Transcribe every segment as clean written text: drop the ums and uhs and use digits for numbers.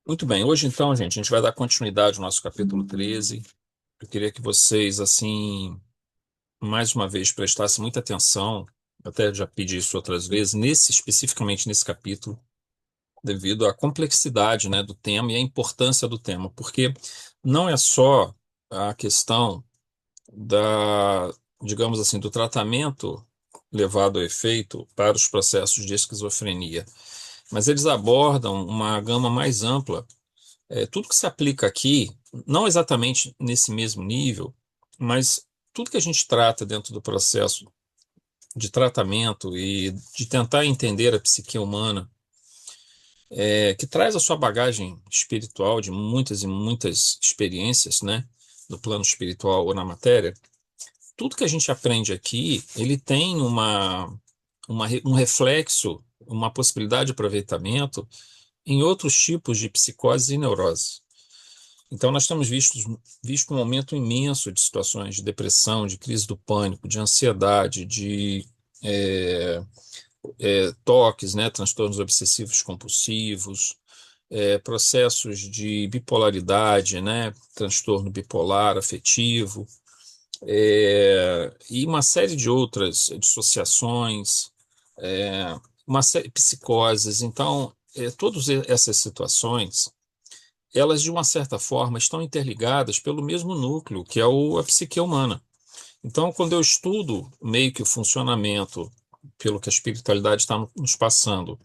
Muito bem, hoje então, gente, a gente vai dar continuidade ao nosso capítulo 13. Eu queria que vocês, assim, mais uma vez, prestassem muita atenção, eu até já pedi isso outras vezes, especificamente nesse capítulo, devido à complexidade, né, do tema e à importância do tema, porque não é só a questão da, digamos assim, do tratamento levado a efeito para os processos de esquizofrenia, mas eles abordam uma gama mais ampla. Tudo que se aplica aqui, não exatamente nesse mesmo nível, mas tudo que a gente trata dentro do processo de tratamento e de tentar entender a psique humana, que traz a sua bagagem espiritual de muitas e muitas experiências, né, no plano espiritual ou na matéria, tudo que a gente aprende aqui, ele tem um reflexo, uma possibilidade de aproveitamento em outros tipos de psicose e neurose. Então, nós temos visto um aumento imenso de situações de depressão, de crise do pânico, de ansiedade, de é, toques, né, transtornos obsessivos compulsivos, processos de bipolaridade, né, transtorno bipolar afetivo, e uma série de outras dissociações, uma série psicoses. Então, todas essas situações elas de uma certa forma estão interligadas pelo mesmo núcleo, que é a psique humana. Então, quando eu estudo meio que o funcionamento, pelo que a espiritualidade está nos passando,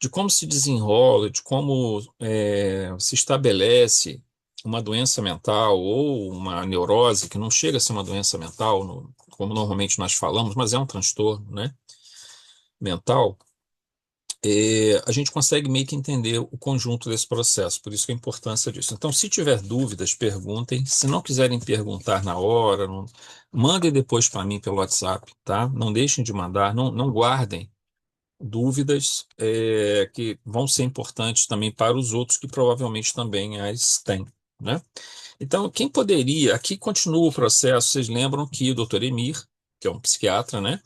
de como se desenrola, de como se estabelece uma doença mental ou uma neurose, que não chega a ser uma doença mental, como normalmente nós falamos, mas é um transtorno, né, mental, a gente consegue meio que entender o conjunto desse processo, por isso que a importância disso. Então, se tiver dúvidas, perguntem. Se não quiserem perguntar na hora, mandem depois para mim pelo WhatsApp, tá? Não deixem de mandar, não guardem dúvidas, que vão ser importantes também para os outros que provavelmente também as têm, né? Então, quem poderia, aqui continua o processo, vocês lembram que o Dr. Emir, que é um psiquiatra, né?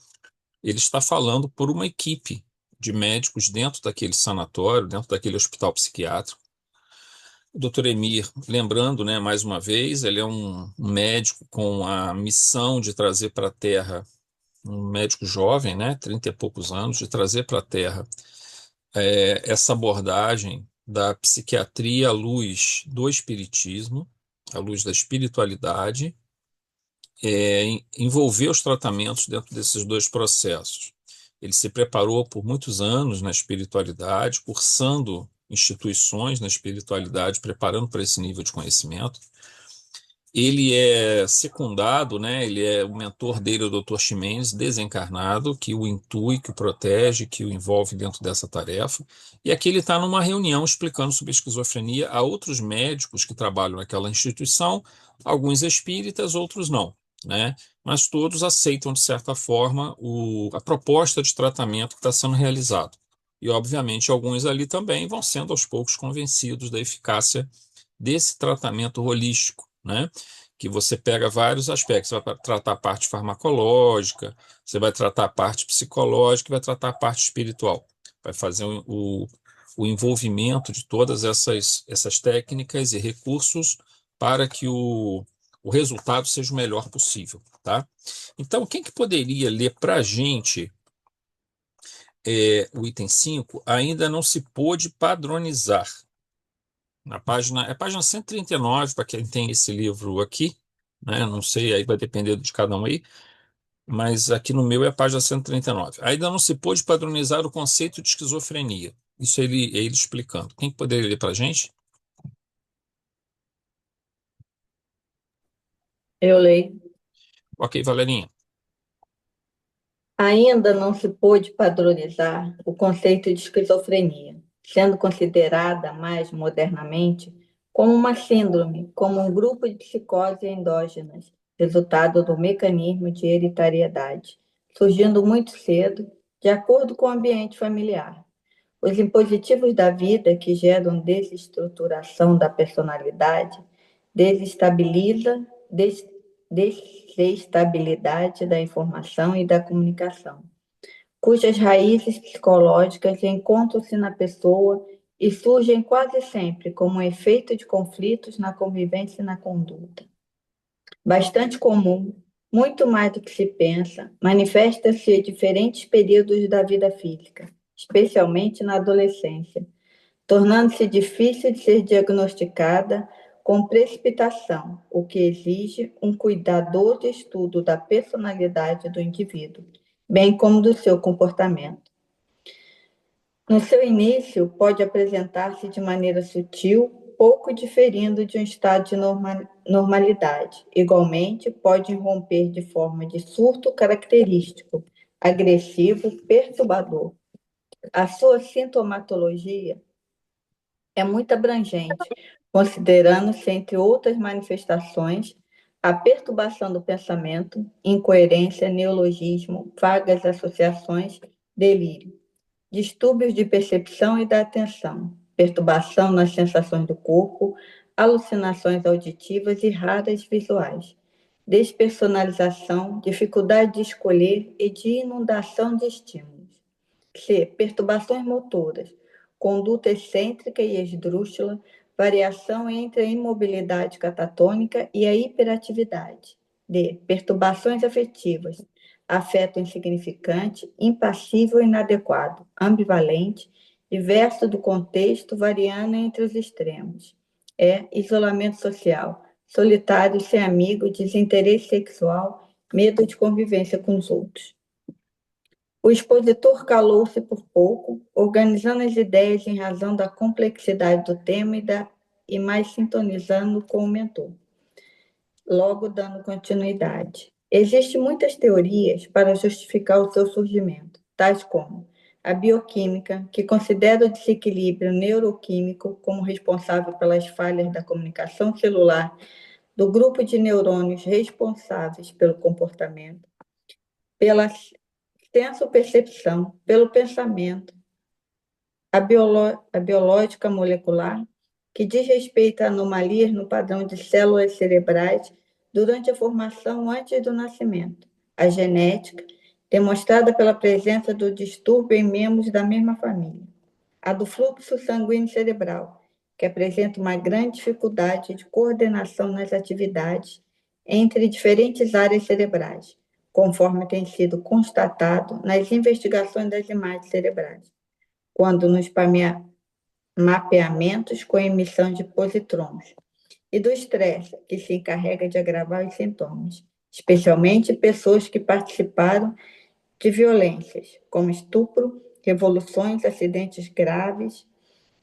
Ele está falando por uma equipe de médicos dentro daquele sanatório, dentro daquele hospital psiquiátrico. O Dr. Emir, lembrando, né, mais uma vez, ele é um médico com a missão de trazer para a Terra, um médico jovem, né, 30 e poucos anos, de trazer para a Terra essa abordagem da psiquiatria à luz do espiritismo, à luz da espiritualidade, envolver os tratamentos dentro desses dois processos. Ele se preparou por muitos anos na espiritualidade, cursando instituições na espiritualidade, preparando para esse nível de conhecimento. Ele é secundado, né? Ele é o mentor dele, o Dr. Ximenes, desencarnado, que o intui, que o protege, que o envolve dentro dessa tarefa. E aqui ele está numa reunião explicando sobre esquizofrenia a outros médicos que trabalham naquela instituição, alguns espíritas, outros não, né? Mas todos aceitam, de certa forma, a proposta de tratamento que está sendo realizado. E, obviamente, alguns ali também vão sendo aos poucos convencidos da eficácia desse tratamento holístico, né? Que você pega vários aspectos, você vai tratar a parte farmacológica, você vai tratar a parte psicológica, vai tratar a parte espiritual, vai fazer o envolvimento de todas essas técnicas e recursos para que o resultado seja o melhor possível, tá? Então, quem que poderia ler para a gente o item 5? Ainda não se pôde padronizar. Página 139 para quem tem esse livro aqui, né? Não sei, aí vai depender de cada um aí, mas aqui no meu é a página 139. Ainda não se pôde padronizar o conceito de esquizofrenia. Isso é ele explicando. Quem poderia ler para a gente? Eu leio. Ok, Valerinha. Ainda não se pôde padronizar o conceito de esquizofrenia, sendo considerada mais modernamente como uma síndrome, como um grupo de psicoses endógenas, resultado do mecanismo de hereditariedade, surgindo muito cedo, de acordo com o ambiente familiar. Os impositivos da vida que geram desestruturação da personalidade desestabiliza, des, desestabilidade da informação e da comunicação, cujas raízes psicológicas encontram-se na pessoa e surgem quase sempre como efeito de conflitos na convivência e na conduta. Bastante comum, muito mais do que se pensa, manifesta-se em diferentes períodos da vida física, especialmente na adolescência, tornando-se difícil de ser diagnosticada com precipitação, o que exige um cuidadoso estudo da personalidade do indivíduo, bem como do seu comportamento. No seu início, pode apresentar-se de maneira sutil, pouco diferindo de um estado de normalidade. Igualmente, pode irromper de forma de surto característico, agressivo, perturbador. A sua sintomatologia é muito abrangente, considerando-se, entre outras manifestações, a perturbação do pensamento, incoerência, neologismo, vagas associações, delírio, distúrbios de percepção e da atenção, perturbação nas sensações do corpo, alucinações auditivas e raras visuais, despersonalização, dificuldade de escolher e de inundação de estímulos. C. Perturbações motoras, conduta excêntrica e esdrúxula, variação entre a imobilidade catatônica e a hiperatividade. D. Perturbações afetivas, afeto insignificante, impassível e inadequado, ambivalente, diverso do contexto, variando entre os extremos. E. Isolamento social, solitário, sem amigo, desinteresse sexual, medo de convivência com os outros. O expositor calou-se por pouco, organizando as ideias em razão da complexidade do tema e mais sintonizando com o mentor, logo dando continuidade. Existem muitas teorias para justificar o seu surgimento, tais como a bioquímica, que considera o desequilíbrio neuroquímico como responsável pelas falhas da comunicação celular do grupo de neurônios responsáveis pelo comportamento, pela senso-percepção, pelo pensamento, a biológica molecular, que diz respeito a anomalias no padrão de células cerebrais durante a formação antes do nascimento, a genética, demonstrada pela presença do distúrbio em membros da mesma família, a do fluxo sanguíneo cerebral, que apresenta uma grande dificuldade de coordenação nas atividades entre diferentes áreas cerebrais, conforme tem sido constatado nas investigações das imagens cerebrais, quando nos mapeamentos com emissão de positrons, e do estresse, que se encarrega de agravar os sintomas, especialmente pessoas que participaram de violências, como estupro, revoluções, acidentes graves,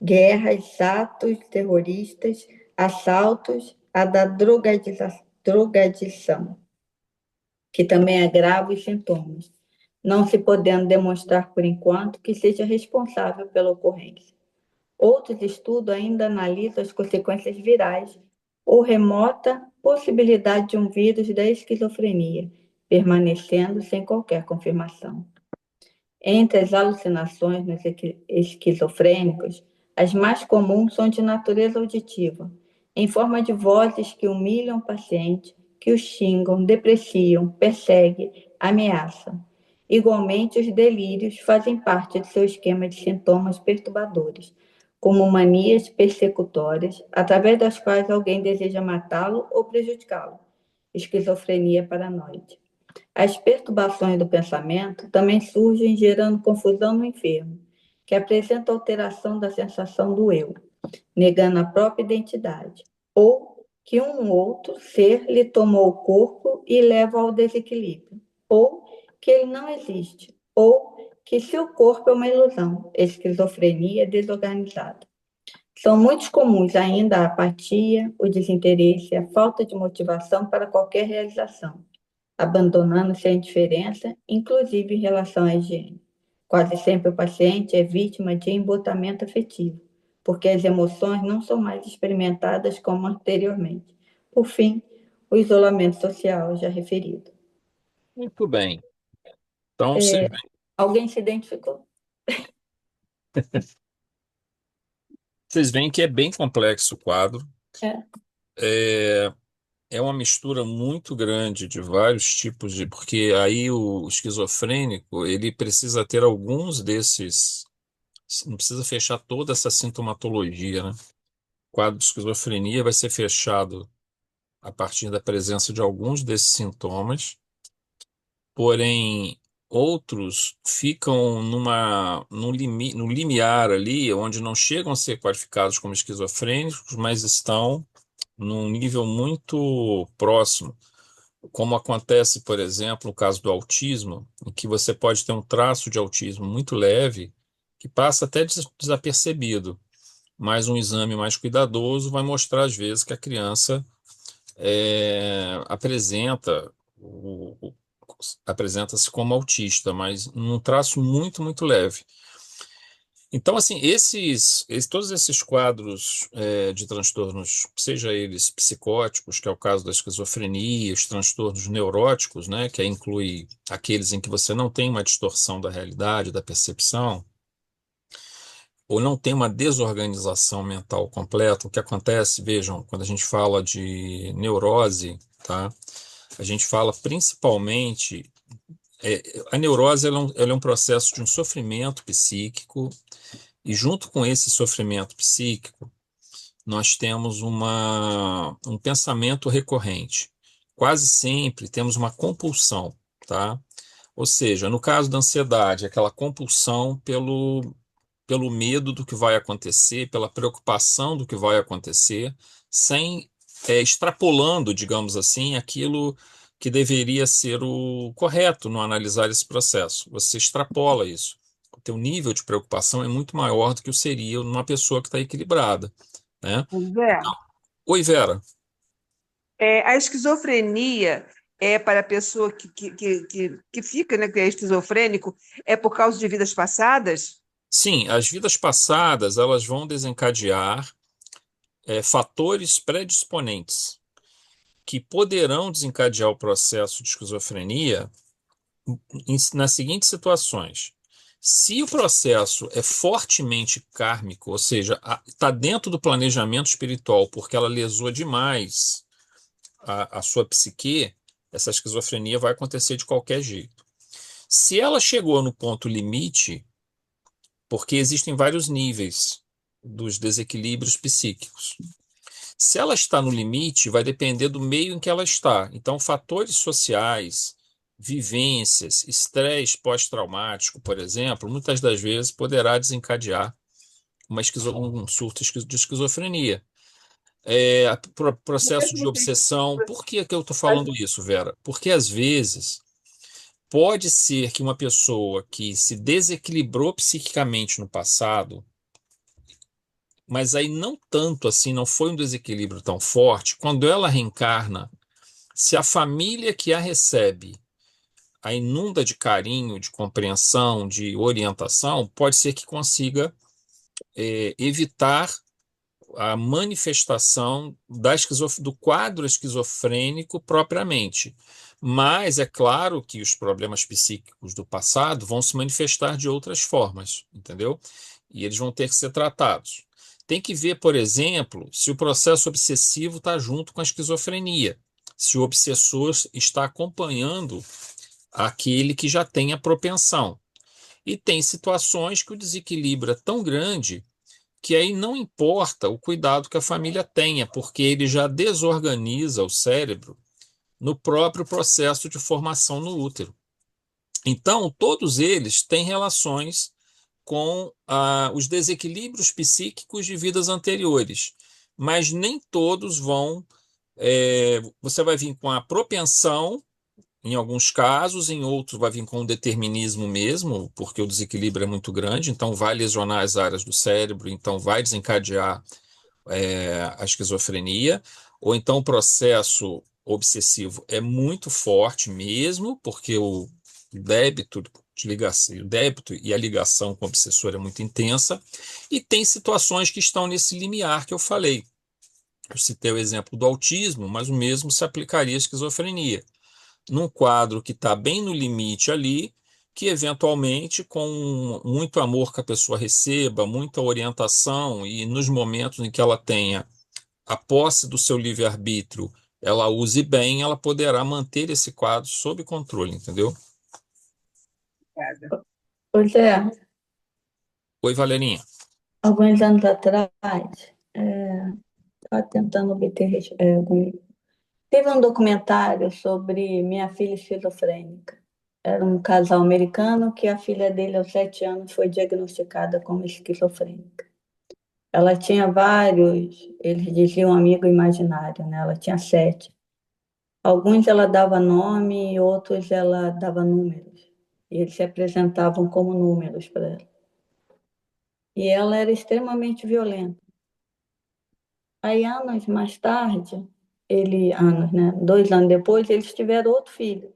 guerras, atos terroristas, assaltos, a da drogadição, que também agrava os sintomas, não se podendo demonstrar por enquanto que seja responsável pela ocorrência. Outros estudos ainda analisam as consequências virais ou remota possibilidade de um vírus da esquizofrenia, permanecendo sem qualquer confirmação. Entre as alucinações nos esquizofrênicos, as mais comuns são de natureza auditiva, em forma de vozes que humilham o paciente, que o xingam, depreciam, perseguem, ameaçam. Igualmente, os delírios fazem parte do seu esquema de sintomas perturbadores, como manias persecutórias, através das quais alguém deseja matá-lo ou prejudicá-lo. Esquizofrenia paranoide. As perturbações do pensamento também surgem gerando confusão no enfermo, que apresenta alteração da sensação do eu, negando a própria identidade, ou que um outro ser lhe tomou o corpo e leva ao desequilíbrio, ou que ele não existe, ou que seu corpo é uma ilusão, esquizofrenia desorganizada. São muito comuns ainda a apatia, o desinteresse, a falta de motivação para qualquer realização, abandonando-se a indiferença, inclusive em relação à higiene. Quase sempre o paciente é vítima de embotamento afetivo, porque as emoções não são mais experimentadas como anteriormente. Por fim, o isolamento social já referido. Muito bem. Então, vocês Alguém se identificou? veem que é bem complexo o quadro. É. É, é uma mistura muito grande de vários tipos de, porque aí o esquizofrênico, ele precisa ter alguns desses Não precisa fechar toda essa sintomatologia, né? O quadro de esquizofrenia vai ser fechado a partir da presença de alguns desses sintomas, porém outros ficam no limiar ali, onde não chegam a ser qualificados como esquizofrênicos, mas estão num nível muito próximo, como acontece, por exemplo, no caso do autismo, em que você pode ter um traço de autismo muito leve, que passa até desapercebido, mas um exame mais cuidadoso vai mostrar, às vezes, que a criança apresenta apresenta-se como autista, mas num traço muito, muito leve. Então, assim, todos esses quadros de transtornos, seja eles psicóticos, que é o caso da esquizofrenia, os transtornos neuróticos, né, que inclui aqueles em que você não tem uma distorção da realidade, da percepção, ou não tem uma desorganização mental completa, o que acontece, vejam, quando a gente fala de neurose, tá? A gente fala principalmente. A neurose ela é um processo de um sofrimento psíquico, e junto com esse sofrimento psíquico, nós temos um pensamento recorrente. Quase sempre temos uma compulsão, tá? Ou seja, no caso da ansiedade, aquela compulsão pelo medo do que vai acontecer, pela preocupação do que vai acontecer, sem extrapolando, digamos assim, aquilo que deveria ser o correto no analisar esse processo. Você extrapola isso. O teu nível de preocupação é muito maior do que o seria numa pessoa que está equilibrada, né? Pois é. Oi, Vera. A esquizofrenia é para a pessoa que fica, né, que é esquizofrênico, é por causa de vidas passadas? Sim, as vidas passadas elas vão desencadear fatores predisponentes que poderão desencadear o processo de esquizofrenia nas seguintes situações. Se o processo é fortemente kármico, ou seja, está dentro do planejamento espiritual, porque ela lesou demais a sua psique, essa esquizofrenia vai acontecer de qualquer jeito. Se ela chegou no ponto limite, porque existem vários níveis dos desequilíbrios psíquicos. Se ela está no limite, vai depender do meio em que ela está. Então, fatores sociais, vivências, estresse pós-traumático, por exemplo, muitas das vezes poderá desencadear um surto de esquizofrenia. Processo de obsessão. Por que que eu estou falando isso, Vera? Porque às vezes pode ser que uma pessoa que se desequilibrou psiquicamente no passado, mas aí não tanto assim, não foi um desequilíbrio tão forte, quando ela reencarna, se a família que a recebe a inunda de carinho, de compreensão, de orientação, pode ser que consiga evitar a manifestação do quadro esquizofrênico propriamente. Mas é claro que os problemas psíquicos do passado vão se manifestar de outras formas, entendeu? E eles vão ter que ser tratados. Tem que ver, por exemplo, se o processo obsessivo está junto com a esquizofrenia, se o obsessor está acompanhando aquele que já tem a propensão. E tem situações que o desequilíbrio é tão grande que aí não importa o cuidado que a família tenha, porque ele já desorganiza o cérebro no próprio processo de formação no útero. Então, todos eles têm relações com os desequilíbrios psíquicos de vidas anteriores, mas nem todos vão. Você vai vir com a propensão em alguns casos, em outros vai vir com um determinismo mesmo, porque o desequilíbrio é muito grande, então vai lesionar as áreas do cérebro, então vai desencadear a esquizofrenia, ou então o processo obsessivo é muito forte mesmo, porque o débito e a ligação com o obsessor é muito intensa, e tem situações que estão nesse limiar que eu falei. Eu citei o exemplo do autismo, mas o mesmo se aplicaria à esquizofrenia num quadro que está bem no limite ali, que eventualmente, com muito amor que a pessoa receba, muita orientação e nos momentos em que ela tenha a posse do seu livre-arbítrio, ela use bem, ela poderá manter esse quadro sob controle, entendeu? Ô, Zé, Oi, Valerinha. Alguns anos atrás, estava tentando obter Teve um documentário sobre minha filha esquizofrênica. Era um casal americano que a filha dele, aos 7 anos, foi diagnosticada como esquizofrênica. Ela tinha vários, eles diziam amigo imaginário, né? Ela tinha 7. Alguns ela dava nome, outros ela dava números. E eles se apresentavam como números para ela. E ela era extremamente violenta. Aí, anos mais tarde, anos, né? 2 anos depois, eles tiveram outro filho.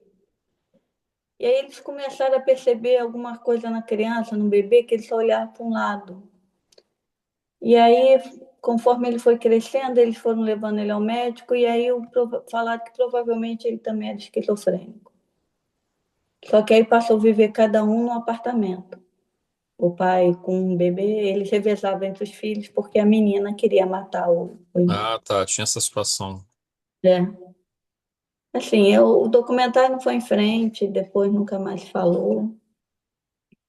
E aí eles começaram a perceber alguma coisa na criança, no bebê, que ele só olhava para um lado. E aí, conforme ele foi crescendo, eles foram levando ele ao médico, e aí falaram que provavelmente ele também era esquizofrênico. Só que aí passou a viver cada um num apartamento. O pai com um bebê, eles revezavam entre os filhos, porque a menina queria matar o irmão. Ah, tá, tinha essa situação. É. Assim, o documentário não foi em frente, depois nunca mais falou,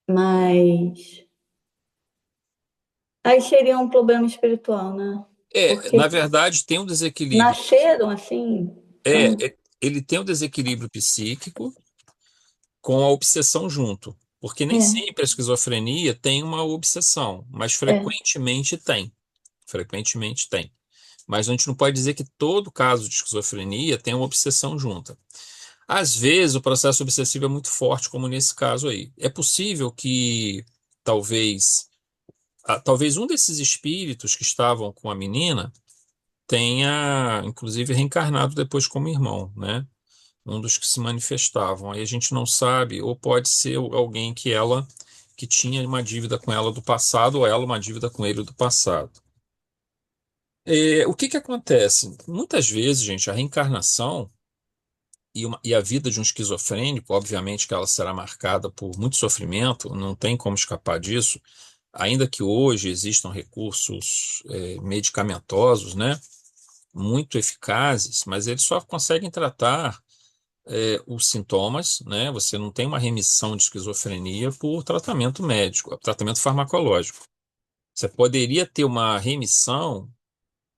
mas aí seria um problema espiritual, né? Porque Na verdade, tem um desequilíbrio. nasceram assim, então, Ele tem um desequilíbrio psíquico com a obsessão junto. Porque nem é, sempre a esquizofrenia tem uma obsessão, mas é, frequentemente tem. Frequentemente tem. Mas a gente não pode dizer que todo caso de esquizofrenia tem uma obsessão junta. Às vezes o processo obsessivo é muito forte, como nesse caso aí. É possível que talvez, talvez um desses espíritos que estavam com a menina tenha, inclusive, reencarnado depois como irmão, né? Um dos que se manifestavam. Aí a gente não sabe, ou pode ser alguém que tinha uma dívida com ela do passado, ou ela uma dívida com ele do passado. O que que acontece? Muitas vezes, gente, a reencarnação e a vida de um esquizofrênico, obviamente que ela será marcada por muito sofrimento, não tem como escapar disso, ainda que hoje existam recursos, medicamentosos, né, muito eficazes, mas eles só conseguem tratar, os sintomas, né? Você não tem uma remissão de esquizofrenia por tratamento médico, tratamento farmacológico. Você poderia ter uma remissão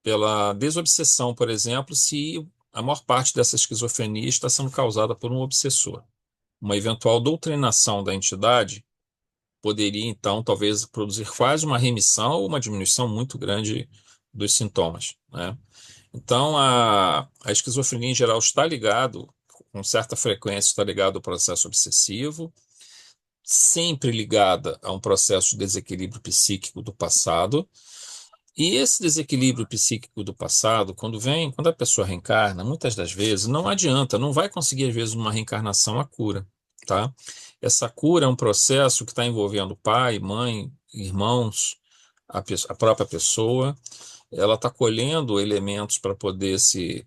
pela desobsessão, por exemplo, se a maior parte dessa esquizofrenia está sendo causada por um obsessor. Uma eventual doutrinação da entidade poderia, então, talvez produzir quase uma remissão ou uma diminuição muito grande dos sintomas, né? Então, a esquizofrenia em geral está ligado, com certa frequência, está ligado ao processo obsessivo, sempre ligada a um processo de desequilíbrio psíquico do passado. E esse desequilíbrio psíquico do passado, quando a pessoa reencarna, muitas das vezes não adianta, não vai conseguir, às vezes, uma reencarnação a cura, tá? Essa cura é um processo que está envolvendo pai, mãe, irmãos, a própria pessoa. Ela está colhendo elementos para poder se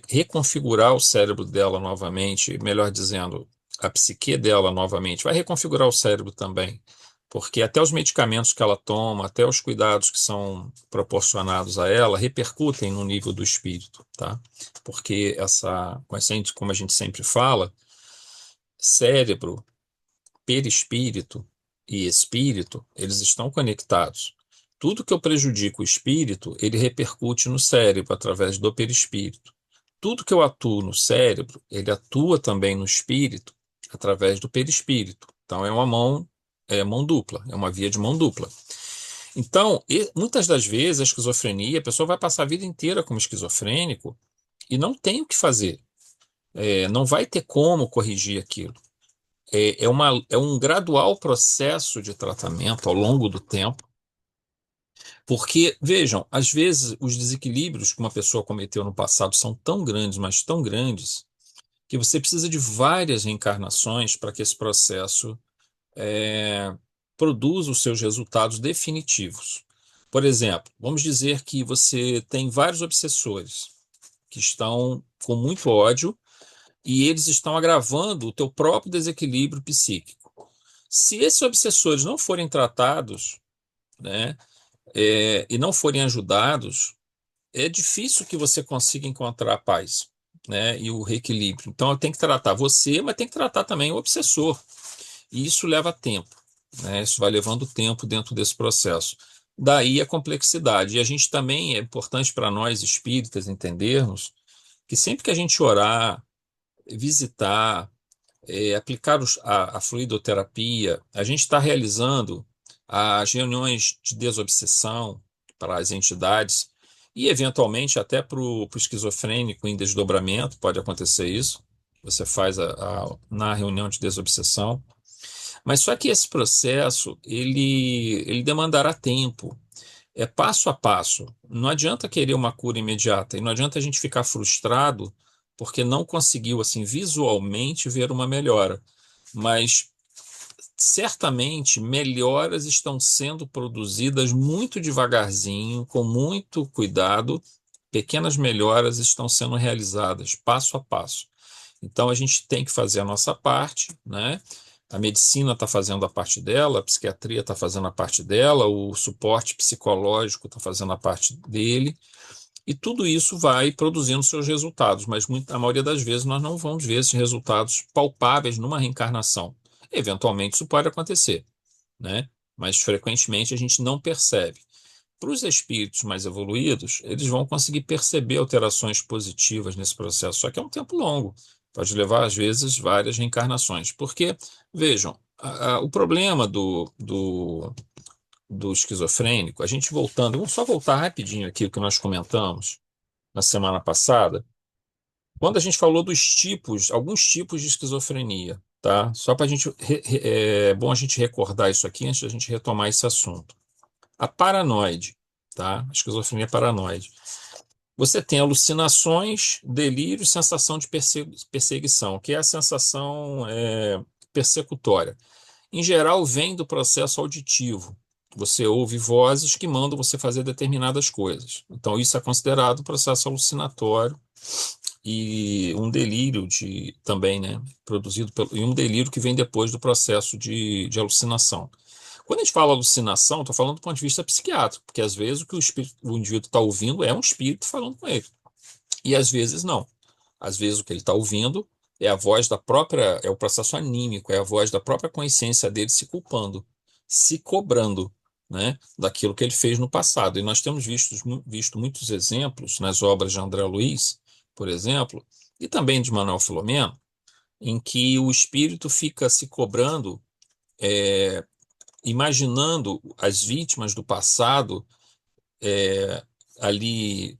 reconfigurar o cérebro dela novamente, melhor dizendo, a psique dela novamente. Vai reconfigurar o cérebro também, porque até os medicamentos que ela toma, até os cuidados que são proporcionados a ela, repercutem no nível do espírito, tá? Porque como a gente sempre fala, cérebro, perispírito e espírito, eles estão conectados. Tudo que eu prejudico o espírito, ele repercute no cérebro através do perispírito. Tudo que eu atuo no cérebro, ele atua também no espírito através do perispírito. Então é mão dupla, é uma via de mão dupla. Então, muitas das vezes a esquizofrenia, a pessoa vai passar a vida inteira como esquizofrênico e não tem o que fazer. Não vai ter como corrigir aquilo. É um gradual processo de tratamento ao longo do tempo, porque, vejam, às vezes os desequilíbrios que uma pessoa cometeu no passado são tão grandes, mas tão grandes, que você precisa de várias reencarnações para que esse processo é, produza os seus resultados definitivos. Por exemplo, vamos dizer que você tem vários obsessores que estão com muito ódio e eles estão agravando o teu próprio desequilíbrio psíquico. Se esses obsessores não forem tratados, né, e não forem ajudados, é difícil que você consiga encontrar a paz, né, e o reequilíbrio. Então, tem que tratar você, mas tem que tratar também o obsessor. E isso leva tempo. né? Isso vai levando tempo dentro desse processo. Daí a complexidade. E a gente também, é importante para nós espíritas entendermos que sempre que a gente orar, visitar, aplicar a fluidoterapia, a gente está realizando as reuniões de desobsessão para as entidades e, eventualmente, até para o esquizofrênico em desdobramento, pode acontecer isso. Você faz na reunião de desobsessão. Mas só que esse processo, ele demandará tempo. É passo a passo. Não adianta querer uma cura imediata e não adianta a gente ficar frustrado porque não conseguiu assim visualmente ver uma melhora. Mas certamente melhoras estão sendo produzidas muito devagarzinho, com muito cuidado. Pequenas melhoras estão sendo realizadas passo a passo. Então a gente tem que fazer a nossa parte, né? A medicina está fazendo a parte dela, a psiquiatria está fazendo a parte dela, o suporte psicológico está fazendo a parte dele, e tudo isso vai produzindo seus resultados, mas a maioria das vezes nós não vamos ver esses resultados palpáveis numa reencarnação. Eventualmente isso pode acontecer, né? Mas frequentemente a gente não percebe. Para os espíritos mais evoluídos, eles vão conseguir perceber alterações positivas nesse processo, só que é um tempo longo, pode levar, às vezes, várias reencarnações. Porque, vejam, o problema do esquizofrênico, a gente voltando, vamos só voltar rapidinho aqui o que nós comentamos na semana passada, quando a gente falou dos tipos, alguns tipos de esquizofrenia, tá? Só para a gente, é bom a gente recordar isso aqui antes da gente retomar esse assunto. A paranoide, tá? A esquizofrenia paranoide. Você tem alucinações, delírios, sensação de perseguição, que é a sensação persecutória. Em geral, vem do processo auditivo. Você ouve vozes que mandam você fazer determinadas coisas. Então, isso é considerado processo alucinatório e um delírio também, né, produzido e um delírio que vem depois do processo de alucinação. Quando a gente fala alucinação, estou falando do ponto de vista psiquiátrico, porque às vezes o indivíduo está ouvindo é um espírito falando com ele, e às vezes não. Às vezes o que ele está ouvindo é a voz da própria, é o processo anímico, é a voz da própria consciência dele se culpando, se cobrando, né, daquilo que ele fez no passado. E nós temos visto muitos exemplos nas obras de André Luiz, por exemplo, e também de Manuel Filomeno, em que o espírito fica se cobrando, é, imaginando as vítimas do passado ali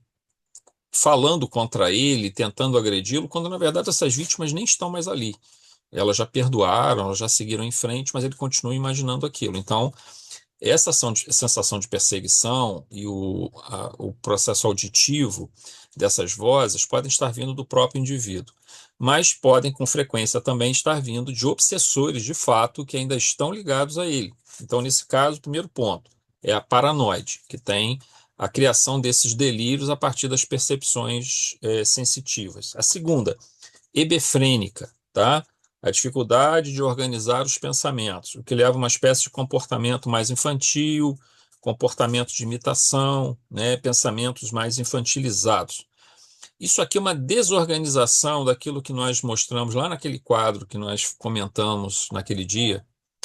falando contra ele, tentando agredi-lo, quando na verdade essas vítimas nem estão mais ali. Elas já perdoaram, elas já seguiram em frente, mas ele continua imaginando aquilo. Então, essa sensação de perseguição e o processo auditivo dessas vozes podem estar vindo do próprio indivíduo, mas podem com frequência também estar vindo de obsessores de fato que ainda estão ligados a ele. Então, nesse caso, o primeiro ponto é a paranoide, que tem a criação desses delírios a partir das percepções sensitivas. A segunda, hebefrênica, tá? A dificuldade de organizar os pensamentos, o que leva a uma espécie de comportamento mais infantil, comportamento de imitação, né? Pensamentos mais infantilizados. Isso aqui é uma desorganização daquilo que nós mostramos lá naquele quadro que nós comentamos naquele dia,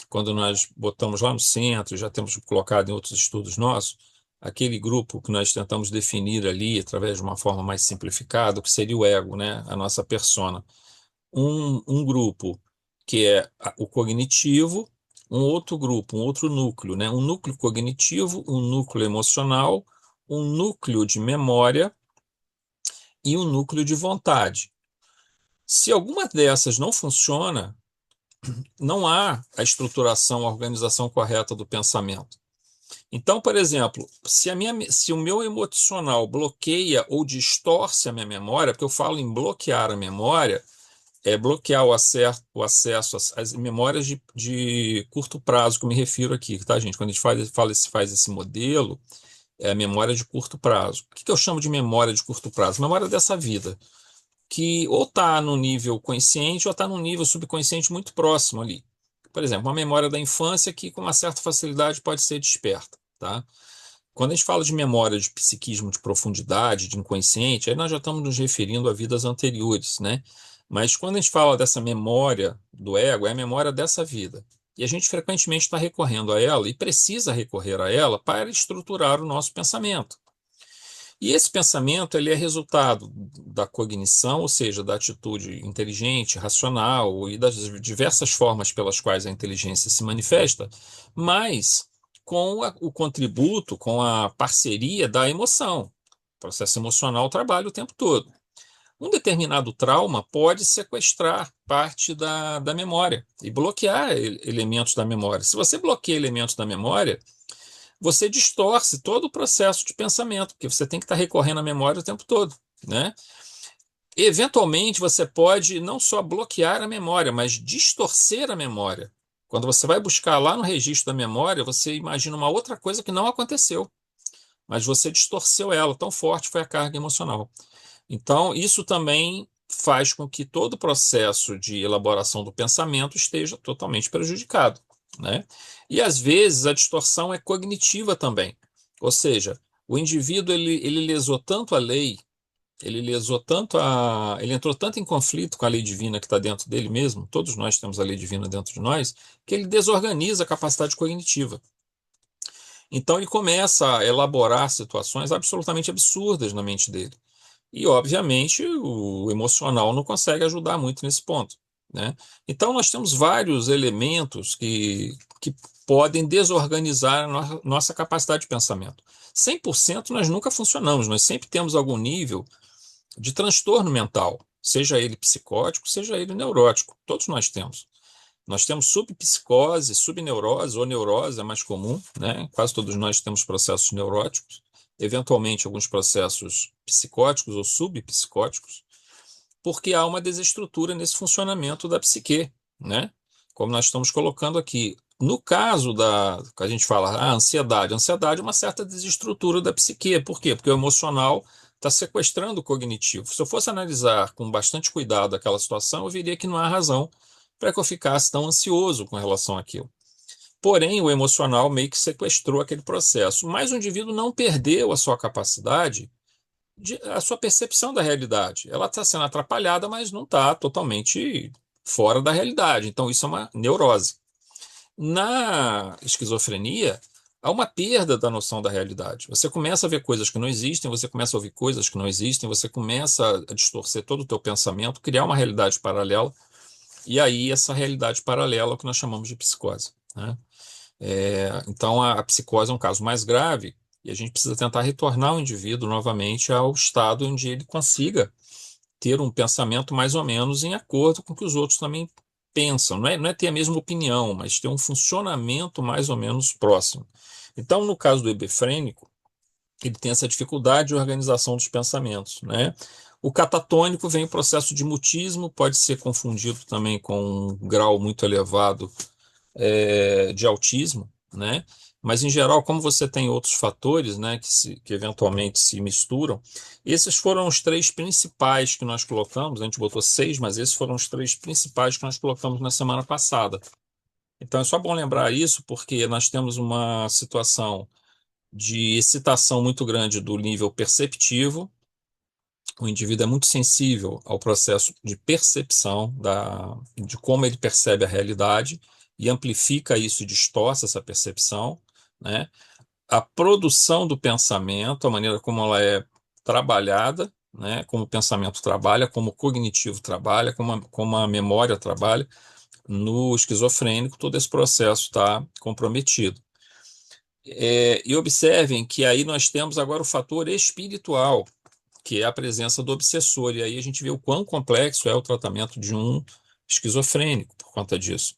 quando nós botamos lá no centro, já temos colocado em outros estudos nossos, aquele grupo que nós tentamos definir ali, através de uma forma mais simplificada, o que seria o ego, né? A nossa persona. Um grupo que é o cognitivo, um outro grupo, um outro núcleo, né? Um núcleo cognitivo, um núcleo emocional, um núcleo de memória e um núcleo de vontade. Se alguma dessas não funciona, não há a estruturação, a organização correta do pensamento. Então, por exemplo, se o meu emocional bloqueia ou distorce a minha memória, porque eu falo em bloquear a memória, é bloquear o acesso às memórias de curto prazo, que eu me refiro aqui, tá, gente? Quando a gente faz esse modelo, é a memória de curto prazo. O que eu chamo de memória de curto prazo? Memória dessa vida, que ou está no nível consciente ou está no nível subconsciente muito próximo ali. Por exemplo, uma memória da infância que com uma certa facilidade pode ser desperta, tá? Quando a gente fala de memória de psiquismo de profundidade, de inconsciente, aí nós já estamos nos referindo a vidas anteriores, né? Mas quando a gente fala dessa memória do ego, é a memória dessa vida. E a gente frequentemente está recorrendo a ela e precisa recorrer a ela para estruturar o nosso pensamento. E esse pensamento ele é resultado da cognição, ou seja, da atitude inteligente, racional e das diversas formas pelas quais a inteligência se manifesta, mas com o contributo, com a parceria da emoção. O processo emocional trabalha o tempo todo. Um determinado trauma pode sequestrar parte da memória e bloquear elementos da memória. Se você bloqueia elementos da memória, você distorce todo o processo de pensamento, porque você tem que estar recorrendo à memória o tempo todo, né? Eventualmente, você pode não só bloquear a memória, mas distorcer a memória. Quando você vai buscar lá no registro da memória, você imagina uma outra coisa que não aconteceu, mas você distorceu ela, tão forte foi a carga emocional. Então, isso também faz com que todo o processo de elaboração do pensamento esteja totalmente prejudicado, né? E às vezes a distorção é cognitiva também. Ou seja, o indivíduo ele lesou tanto a lei, ele lesou tanto ele entrou tanto em conflito com a lei divina que está dentro dele mesmo, todos nós temos a lei divina dentro de nós, que ele desorganiza a capacidade cognitiva. Então ele começa a elaborar situações absolutamente absurdas na mente dele. E, obviamente, o emocional não consegue ajudar muito nesse ponto, né? Então, nós temos vários elementos que podem desorganizar a nossa capacidade de pensamento. 100% nós nunca funcionamos, nós sempre temos algum nível de transtorno mental, seja ele psicótico, seja ele neurótico, todos nós temos. Nós temos subpsicose, subneurose ou neurose, é mais comum, né? Quase todos nós temos processos neuróticos, eventualmente alguns processos psicóticos ou subpsicóticos, porque há uma desestrutura nesse funcionamento da psique, né? Como nós estamos colocando aqui. No caso que a gente fala, a ansiedade é uma certa desestrutura da psique. Por quê? Porque o emocional está sequestrando o cognitivo. Se eu fosse analisar com bastante cuidado aquela situação, eu veria que não há razão para que eu ficasse tão ansioso com relação àquilo. Porém, o emocional meio que sequestrou aquele processo. Mas o indivíduo não perdeu a sua capacidade, a sua percepção da realidade. Ela está sendo atrapalhada, mas não está totalmente fora da realidade. Então, isso é uma neurose. Na esquizofrenia, há uma perda da noção da realidade. Você começa a ver coisas que não existem, você começa a ouvir coisas que não existem, você começa a distorcer todo o teu pensamento, criar uma realidade paralela, e aí essa realidade paralela é o que nós chamamos de psicose, né? Então a psicose é um caso mais grave e a gente precisa tentar retornar o indivíduo novamente ao estado onde ele consiga ter um pensamento mais ou menos em acordo com o que os outros também pensam. Não é ter a mesma opinião, mas ter um funcionamento mais ou menos próximo. Então, no caso do hebefrênico, ele tem essa dificuldade de organização dos pensamentos, né? O catatônico vem o processo de mutismo, pode ser confundido também com um grau muito elevado de autismo, né? Mas, em geral, como você tem outros fatores, né, que eventualmente se misturam, esses foram os três principais que nós colocamos. A gente botou 6, mas esses foram os três principais que nós colocamos na semana passada. Então, é só bom lembrar isso, porque nós temos uma situação de excitação muito grande do nível perceptivo. O indivíduo é muito sensível ao processo de percepção de como ele percebe a realidade e amplifica isso e distorce essa percepção, né? A produção do pensamento, a maneira como ela é trabalhada, né? Como o pensamento trabalha, como o cognitivo trabalha, como a memória trabalha, no esquizofrênico, todo esse processo está comprometido. E observem que aí nós temos agora o fator espiritual, que é a presença do obsessor. E aí a gente vê o quão complexo é o tratamento de um esquizofrênico por conta disso.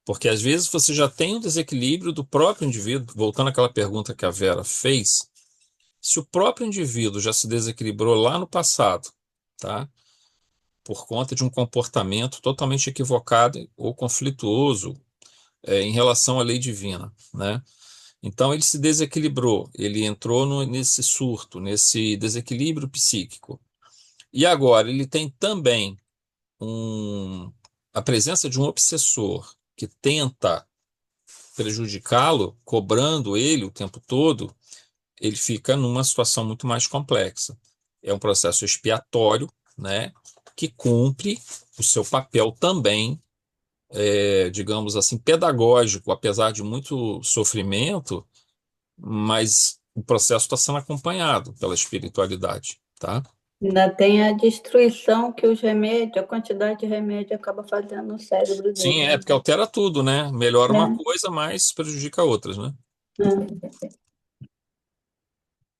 Porque às vezes você já tem um desequilíbrio do próprio indivíduo, voltando àquela pergunta que a Vera fez, se o próprio indivíduo já se desequilibrou lá no passado, tá? Por conta de um comportamento totalmente equivocado ou conflituoso em relação à lei divina, né? Então ele se desequilibrou, ele entrou nesse surto, nesse desequilíbrio psíquico. E agora ele tem também a presença de um obsessor que tenta prejudicá-lo, cobrando ele o tempo todo, ele fica numa situação muito mais complexa. É um processo expiatório, né, que cumpre o seu papel também digamos assim, pedagógico, apesar de muito sofrimento, mas o processo está sendo acompanhado pela espiritualidade, tá? Ainda tem a destruição que os remédios, a quantidade de remédio acaba fazendo no cérebro Sim, dele. porque altera tudo, né? Melhora uma Né? coisa, mas prejudica outras, né? É.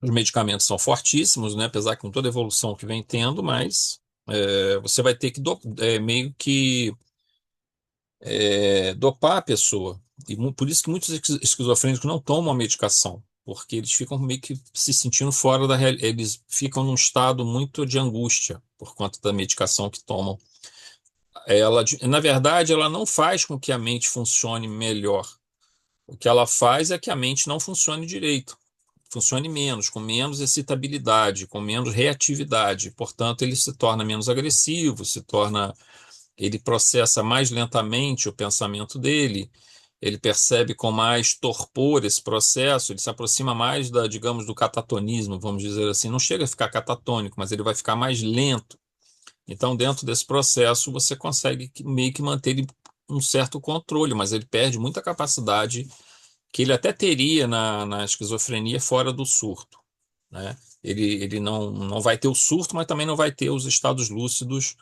Os medicamentos são fortíssimos, né? Apesar que com toda a evolução que vem tendo, mas você vai ter que meio que dopar a pessoa. E por isso que muitos esquizofrênicos não tomam a medicação, porque eles ficam meio que se sentindo fora da realidade, eles ficam num estado muito de angústia por conta da medicação que tomam. Na verdade, ela não faz com que a mente funcione melhor. O que ela faz é que a mente não funcione direito, funcione menos, com menos excitabilidade, com menos reatividade. Portanto, ele se torna menos agressivo, ele processa mais lentamente o pensamento dele, ele percebe com mais torpor esse processo, ele se aproxima mais digamos, do catatonismo, vamos dizer assim. Não chega a ficar catatônico, mas ele vai ficar mais lento. Então, dentro desse processo, você consegue meio que manter ele um certo controle, mas ele perde muita capacidade que ele até teria na esquizofrenia fora do surto, né? Ele não vai ter o surto, mas também não vai ter os estados lúcidos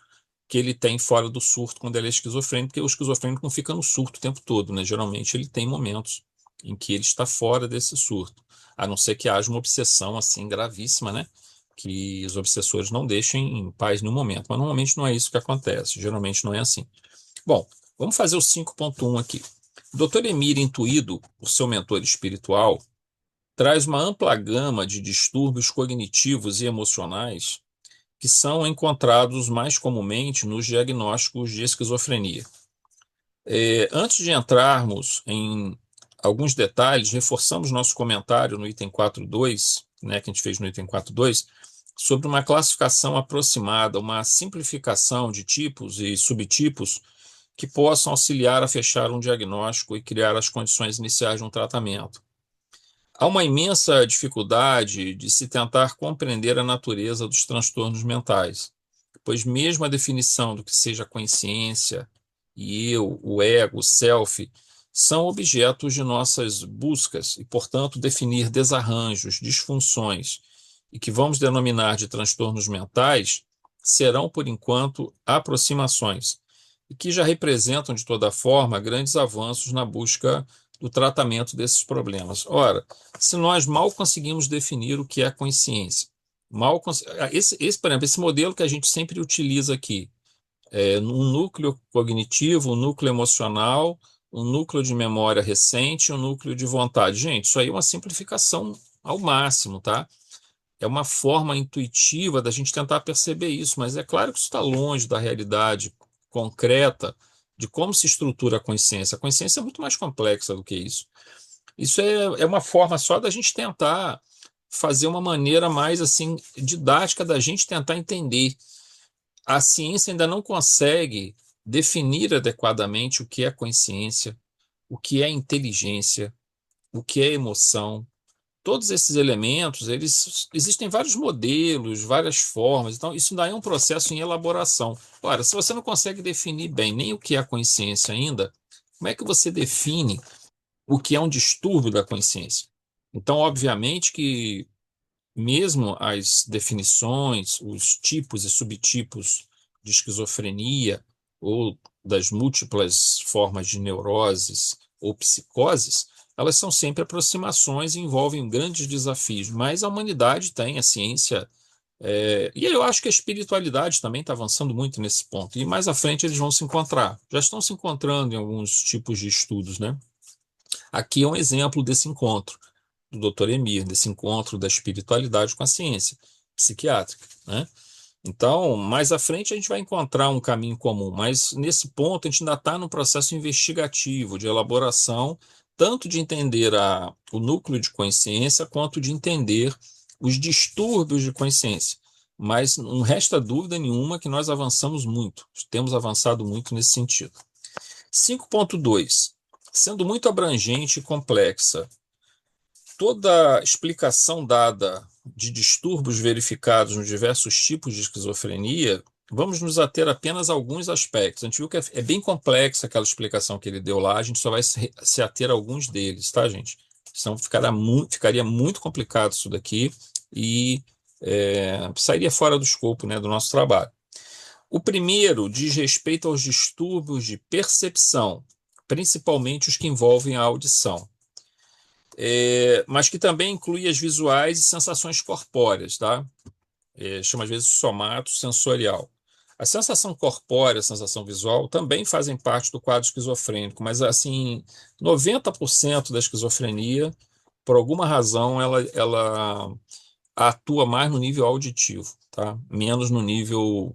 que ele tem fora do surto quando ele é esquizofrênico, porque o esquizofrênico não fica no surto o tempo todo, né? Geralmente ele tem momentos em que ele está fora desse surto, a não ser que haja uma obsessão assim gravíssima, né? Que os obsessores não deixem em paz nenhum momento, mas normalmente não é isso que acontece, geralmente não é assim. Bom, vamos fazer o 5.1 aqui. O Dr. Emílio, intuído por seu mentor espiritual, traz uma ampla gama de distúrbios cognitivos e emocionais que são encontrados mais comumente nos diagnósticos de esquizofrenia. Antes de entrarmos em alguns detalhes, reforçamos nosso comentário no item 4.2, né, que a gente fez no item 4.2, sobre uma classificação aproximada, uma simplificação de tipos e subtipos que possam auxiliar a fechar um diagnóstico e criar as condições iniciais de um tratamento. Há uma imensa dificuldade de se tentar compreender a natureza dos transtornos mentais, pois mesmo a definição do que seja consciência, e eu, o ego, o self, são objetos de nossas buscas e, portanto, definir desarranjos, disfunções e que vamos denominar de transtornos mentais serão, por enquanto, aproximações e que já representam, de toda forma, grandes avanços na busca do tratamento desses problemas. Ora, se nós mal conseguimos definir o que é consciência, por exemplo, esse modelo que a gente sempre utiliza aqui, um núcleo cognitivo, um núcleo emocional, um núcleo de memória recente, um núcleo de vontade. Gente, isso aí é uma simplificação ao máximo, tá? É uma forma intuitiva da gente tentar perceber isso, mas é claro que isso está longe da realidade concreta de como se estrutura a consciência. A consciência é muito mais complexa do que isso. Isso é uma forma só da gente tentar fazer uma maneira mais assim didática da gente tentar entender. A ciência ainda não consegue definir adequadamente o que é consciência, o que é inteligência, o que é emoção. Todos esses elementos, eles existem vários modelos, várias formas. Então, isso daí é um processo em elaboração. Ora, se você não consegue definir bem nem o que é a consciência ainda, como é que você define o que é um distúrbio da consciência? Então, obviamente que mesmo as definições, os tipos e subtipos de esquizofrenia ou das múltiplas formas de neuroses ou psicoses, elas são sempre aproximações e envolvem grandes desafios, mas a humanidade tem, a ciência, e eu acho que a espiritualidade também está avançando muito nesse ponto, e mais à frente eles vão se encontrar, já estão se encontrando em alguns tipos de estudos, né? Aqui é um exemplo desse encontro do Dr. Emir, desse encontro da espiritualidade com a ciência psiquiátrica, né? Então, mais à frente a gente vai encontrar um caminho comum, mas nesse ponto a gente ainda está no processo investigativo, de elaboração, tanto de entender o núcleo de consciência, quanto de entender os distúrbios de consciência. Mas não resta dúvida nenhuma que nós avançamos muito, temos avançado muito nesse sentido. 5.2. Sendo muito abrangente e complexa, toda explicação dada de distúrbios verificados nos diversos tipos de esquizofrenia vamos nos ater apenas a alguns aspectos. A gente viu que é bem complexa aquela explicação que ele deu lá, a gente só vai se ater a alguns deles, tá, gente? Senão ficaria muito complicado isso daqui e sairia fora do escopo, né, do nosso trabalho. O primeiro diz respeito aos distúrbios de percepção, principalmente os que envolvem a audição, mas que também inclui as visuais e sensações corpóreas, tá? Chama às vezes somato sensorial. A sensação corpórea, a sensação visual também fazem parte do quadro esquizofrênico, mas assim, 90% da esquizofrenia, por alguma razão, ela atua mais no nível auditivo, tá? Menos no nível.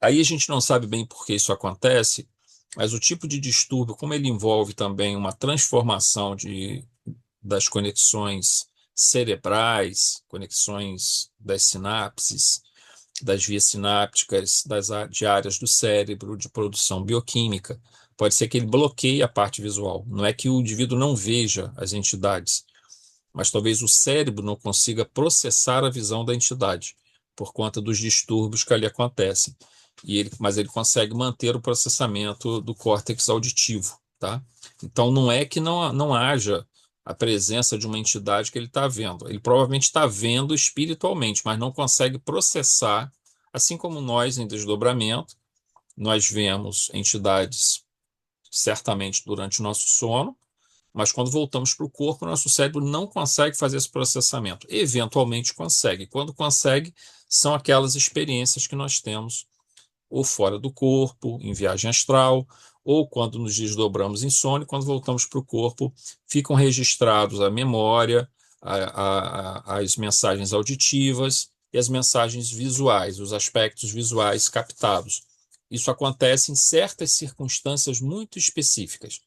Aí a gente não sabe bem por que isso acontece, mas o tipo de distúrbio, como ele envolve também uma transformação das conexões cerebrais, conexões das sinapses, das vias sinápticas, de áreas do cérebro, de produção bioquímica. Pode ser que ele bloqueie a parte visual. Não é que o indivíduo não veja as entidades, mas talvez o cérebro não consiga processar a visão da entidade, por conta dos distúrbios que ali acontecem. Mas ele consegue manter o processamento do córtex auditivo, tá? Então não é que não haja a presença de uma entidade que ele está vendo. Ele provavelmente está vendo espiritualmente, mas não consegue processar, assim como nós em desdobramento, nós vemos entidades certamente durante o nosso sono, mas quando voltamos para o corpo, nosso cérebro não consegue fazer esse processamento. Eventualmente consegue. Quando consegue, são aquelas experiências que nós temos ou fora do corpo, em viagem astral, ou quando nos desdobramos em sono, quando voltamos para o corpo, ficam registrados a memória, as mensagens auditivas e as mensagens visuais, os aspectos visuais captados. Isso acontece em certas circunstâncias muito específicas.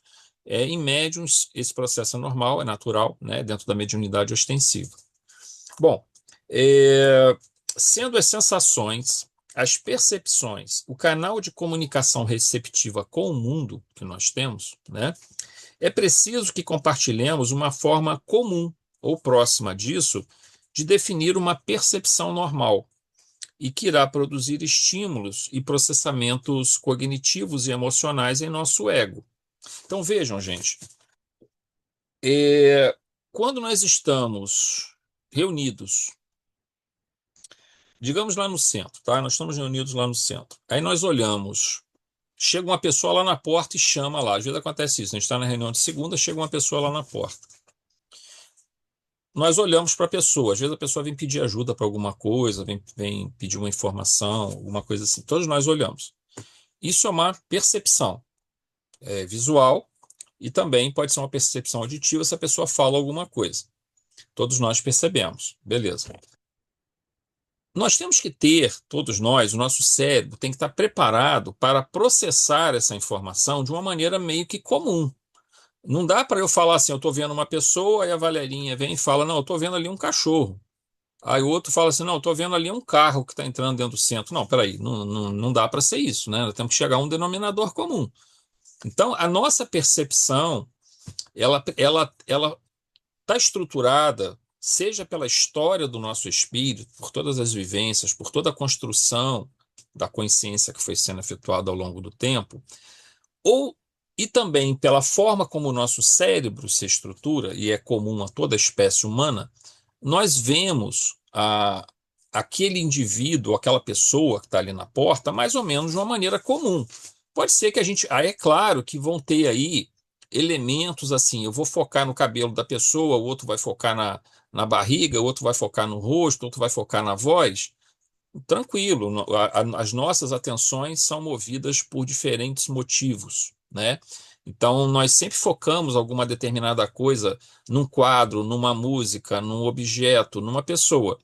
Em médiuns, esse processo é normal, é natural, né, dentro da mediunidade ostensiva. Bom, sendo as sensações, as percepções, o canal de comunicação receptiva com o mundo que nós temos, né, é preciso que compartilhemos uma forma comum ou próxima disso de definir uma percepção normal e que irá produzir estímulos e processamentos cognitivos e emocionais em nosso ego. Então vejam, gente, quando nós estamos reunidos, digamos lá no centro, tá? Nós estamos reunidos lá no centro. Aí nós olhamos, chega uma pessoa lá na porta e chama lá. Às vezes acontece isso, a gente está na reunião de segunda, chega uma pessoa lá na porta. Nós olhamos para a pessoa, às vezes a pessoa vem pedir ajuda para alguma coisa, vem pedir uma informação, alguma coisa assim. Todos nós olhamos. Isso é uma percepção visual e também pode ser uma percepção auditiva se a pessoa fala alguma coisa. Todos nós percebemos, beleza. Nós temos que ter, todos nós, o nosso cérebro tem que estar preparado para processar essa informação de uma maneira meio que comum. Não dá para eu falar assim, eu estou vendo uma pessoa, aí a Valerinha vem e fala, não, eu estou vendo ali um cachorro. Aí o outro fala assim, não, eu estou vendo ali um carro que está entrando dentro do centro. Não, peraí, não dá para ser isso, né? Nós temos que chegar a um denominador comum. Então, a nossa percepção, ela está estruturada, seja pela história do nosso espírito, por todas as vivências, por toda a construção da consciência que foi sendo efetuada ao longo do tempo, e também pela forma como o nosso cérebro se estrutura, e é comum a toda a espécie humana, nós vemos aquele indivíduo, aquela pessoa que está ali na porta, mais ou menos de uma maneira comum. Pode ser que a gente. É claro que vão ter aí elementos assim, eu vou focar no cabelo da pessoa, o outro vai focar na barriga, o outro vai focar no rosto, o outro vai focar na voz. Tranquilo, as nossas atenções são movidas por diferentes motivos, né? Então, nós sempre focamos alguma determinada coisa num quadro, numa música, num objeto, numa pessoa,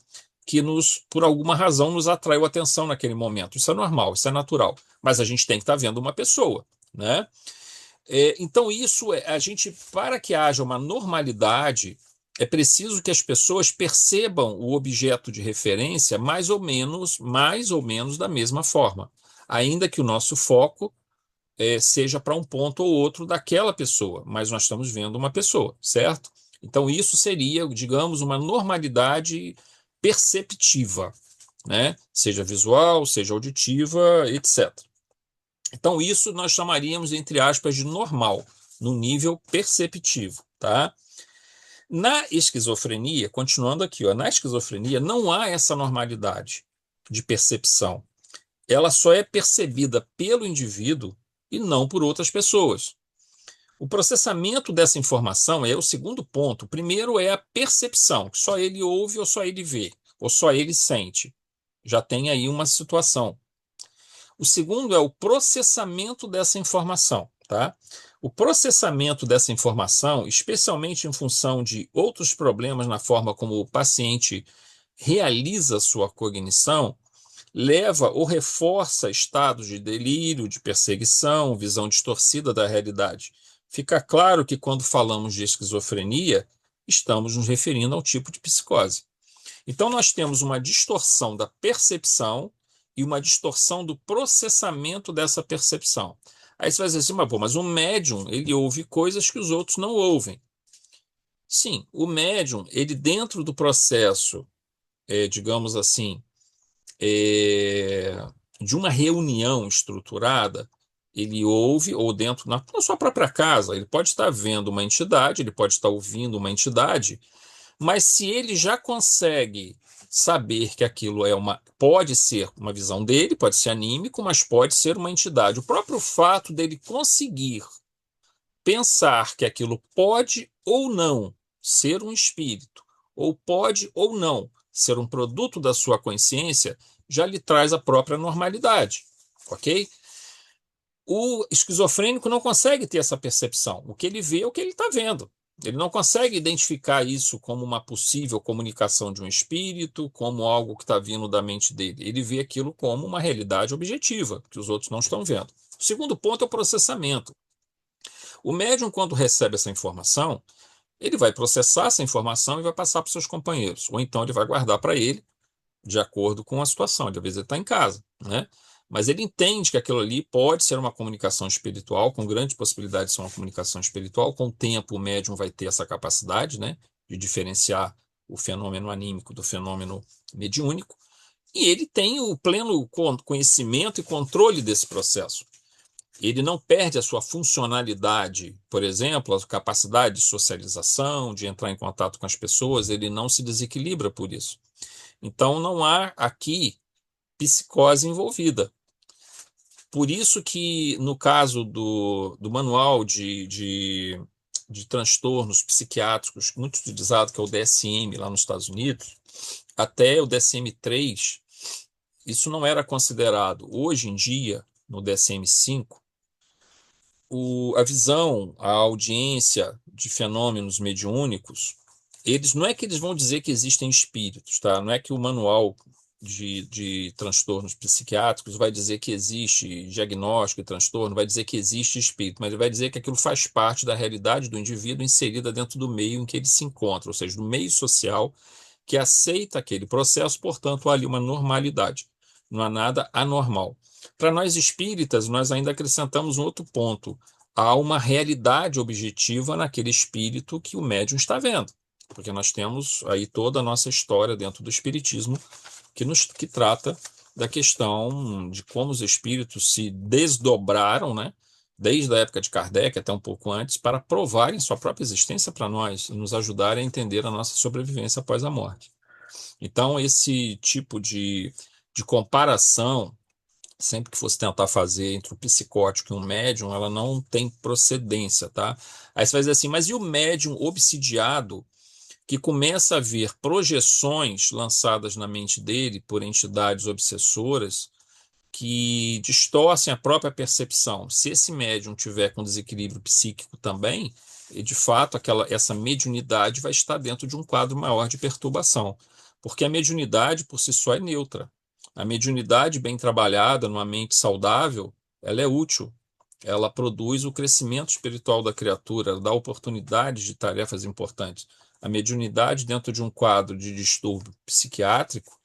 que por alguma razão, nos atraiu atenção naquele momento. Isso é normal, isso é natural. Mas a gente tem que estar vendo uma pessoa, né? Então, para que haja uma normalidade, é preciso que as pessoas percebam o objeto de referência mais ou menos da mesma forma, ainda que o nosso foco seja para um ponto ou outro daquela pessoa, mas nós estamos vendo uma pessoa, certo? Então, isso seria, digamos, uma normalidade perceptiva. né? Seja visual, seja auditiva, etc. Então, isso nós chamaríamos, entre aspas, de normal, no nível perceptivo, tá? Na esquizofrenia, continuando aqui, ó, na esquizofrenia não há essa normalidade de percepção. Ela só é percebida pelo indivíduo e não por outras pessoas. O processamento dessa informação é o segundo ponto. O primeiro é a percepção, que só ele ouve ou só ele vê, ou só ele sente. Já tem aí uma situação. O segundo é o processamento dessa informação, tá? O processamento dessa informação, especialmente em função de outros problemas na forma como o paciente realiza sua cognição, leva ou reforça estados de delírio, de perseguição, visão distorcida da realidade. Fica claro que quando falamos de esquizofrenia, estamos nos referindo ao tipo de psicose. Então, nós temos uma distorção da percepção e uma distorção do processamento dessa percepção. Aí você vai dizer assim, mas o médium, ele ouve coisas que os outros não ouvem. Sim, o médium, ele dentro do processo, digamos assim, de uma reunião estruturada, ele ouve, ou dentro, na sua própria casa, ele pode estar vendo uma entidade, ele pode estar ouvindo uma entidade, mas se ele já consegue saber que aquilo pode ser uma visão dele, pode ser anímico, mas pode ser uma entidade. O próprio fato dele conseguir pensar que aquilo pode ou não ser um espírito, ou pode ou não ser um produto da sua consciência, já lhe traz a própria normalidade, ok? O esquizofrênico não consegue ter essa percepção. O que ele vê é o que ele está vendo. Ele não consegue identificar isso como uma possível comunicação de um espírito, como algo que está vindo da mente dele. Ele vê aquilo como uma realidade objetiva, que os outros não estão vendo. O segundo ponto é o processamento. O médium, quando recebe essa informação, ele vai processar essa informação e vai passar para os seus companheiros. Ou então ele vai guardar para ele, de acordo com a situação. Às vezes ele está em casa, né? Mas ele entende que aquilo ali pode ser uma comunicação espiritual, com grande possibilidade de ser uma comunicação espiritual. Com o tempo, o médium vai ter essa capacidade, né, de diferenciar o fenômeno anímico do fenômeno mediúnico. E ele tem o pleno conhecimento e controle desse processo. Ele não perde a sua funcionalidade, por exemplo, a capacidade de socialização, de entrar em contato com as pessoas, ele não se desequilibra por isso. Então, não há aqui psicose envolvida. Por isso que, no caso do manual de transtornos psiquiátricos, muito utilizado, que é o DSM lá nos Estados Unidos, até o DSM-3, isso não era considerado. Hoje em dia, no DSM-5, a visão, a audiência de fenômenos mediúnicos, não é que eles vão dizer que existem espíritos, tá? Não é que o manual de transtornos psiquiátricos vai dizer que existe diagnóstico e transtorno, vai dizer que existe espírito, mas ele vai dizer que aquilo faz parte da realidade do indivíduo inserida dentro do meio em que ele se encontra, ou seja, do meio social que aceita aquele processo, portanto, há ali uma normalidade. Não há nada anormal. Para nós espíritas, nós ainda acrescentamos um outro ponto. Há uma realidade objetiva naquele espírito que o médium está vendo. Porque nós temos aí toda a nossa história dentro do espiritismo que trata da questão de como os espíritos se desdobraram, né, desde a época de Kardec até um pouco antes, para provarem sua própria existência para nós e nos ajudarem a entender a nossa sobrevivência após a morte. Então, esse tipo de comparação, sempre que fosse tentar fazer entre o psicótico e um médium, ela não tem procedência, tá? Aí você vai dizer assim, mas e o médium obsidiado que começa a ver projeções lançadas na mente dele por entidades obsessoras que distorcem a própria percepção? Se esse médium tiver com desequilíbrio psíquico também, e de fato essa mediunidade vai estar dentro de um quadro maior de perturbação, porque a mediunidade por si só é neutra. A mediunidade bem trabalhada numa mente saudável, ela é útil. Ela produz o crescimento espiritual da criatura, ela dá oportunidades de tarefas importantes. A mediunidade dentro de um quadro de distúrbio psiquiátrico,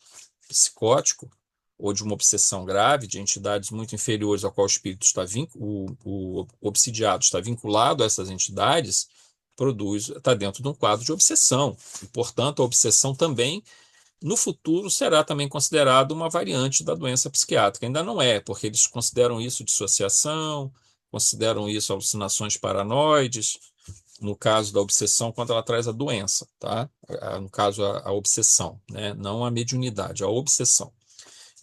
psicótico, ou de uma obsessão grave, de entidades muito inferiores ao qual o espírito está o obsidiado está vinculado a essas entidades, está dentro de um quadro de obsessão. E, portanto, a obsessão também no futuro será também considerado uma variante da doença psiquiátrica. Ainda não é, porque eles consideram isso dissociação, consideram isso alucinações paranoides, no caso da obsessão, quando ela traz a doença, tá? No caso, a obsessão, né? Não a mediunidade, a obsessão.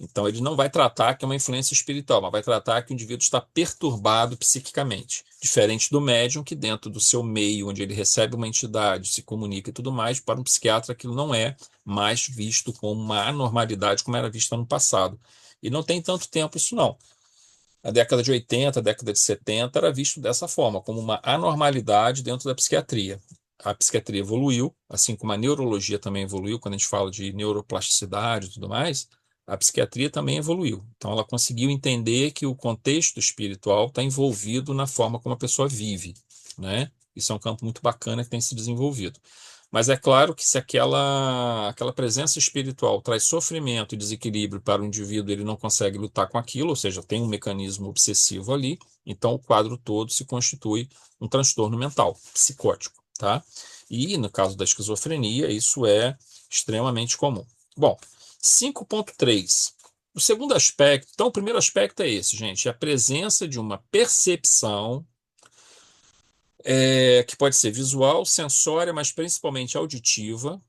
Então, ele não vai tratar que é uma influência espiritual, mas vai tratar que o indivíduo está perturbado psiquicamente. Diferente do médium, que dentro do seu meio, onde ele recebe uma entidade, se comunica e tudo mais, para um psiquiatra aquilo não é mais visto como uma anormalidade como era vista no passado. E não tem tanto tempo isso não. Na década de 80, década de 70, era visto dessa forma, como uma anormalidade dentro da psiquiatria. A psiquiatria evoluiu, assim como a neurologia também evoluiu, quando a gente fala de neuroplasticidade e tudo mais, a psiquiatria também evoluiu. Então, ela conseguiu entender que o contexto espiritual está envolvido na forma como a pessoa vive, né? Isso é um campo muito bacana que tem se desenvolvido. Mas é claro que se aquela presença espiritual traz sofrimento e desequilíbrio para o indivíduo, ele não consegue lutar com aquilo, ou seja, tem um mecanismo obsessivo ali, então o quadro todo se constitui um transtorno mental, psicótico, tá? E no caso da esquizofrenia, isso é extremamente comum. Bom, 5.3. O segundo aspecto, então o primeiro aspecto é esse, gente, é a presença de uma percepção que pode ser visual, sensória, mas principalmente auditiva,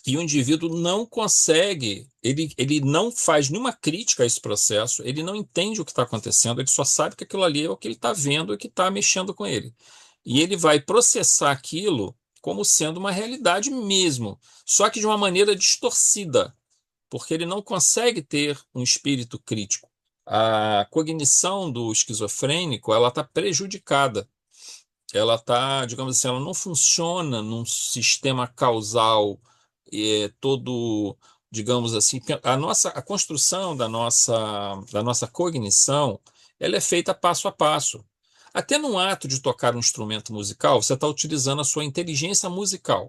e o indivíduo não consegue, ele não faz nenhuma crítica a esse processo, ele não entende o que está acontecendo, ele só sabe que aquilo ali é o que ele está vendo e que está mexendo com ele. E ele vai processar aquilo como sendo uma realidade mesmo, só que de uma maneira distorcida, porque ele não consegue ter um espírito crítico. A cognição do esquizofrênico, ela está prejudicada, ela tá, digamos assim, ela não funciona num sistema causal todo, digamos assim, a construção da nossa cognição, ela é feita passo a passo. Até no ato de tocar um instrumento musical, você está utilizando a sua inteligência musical.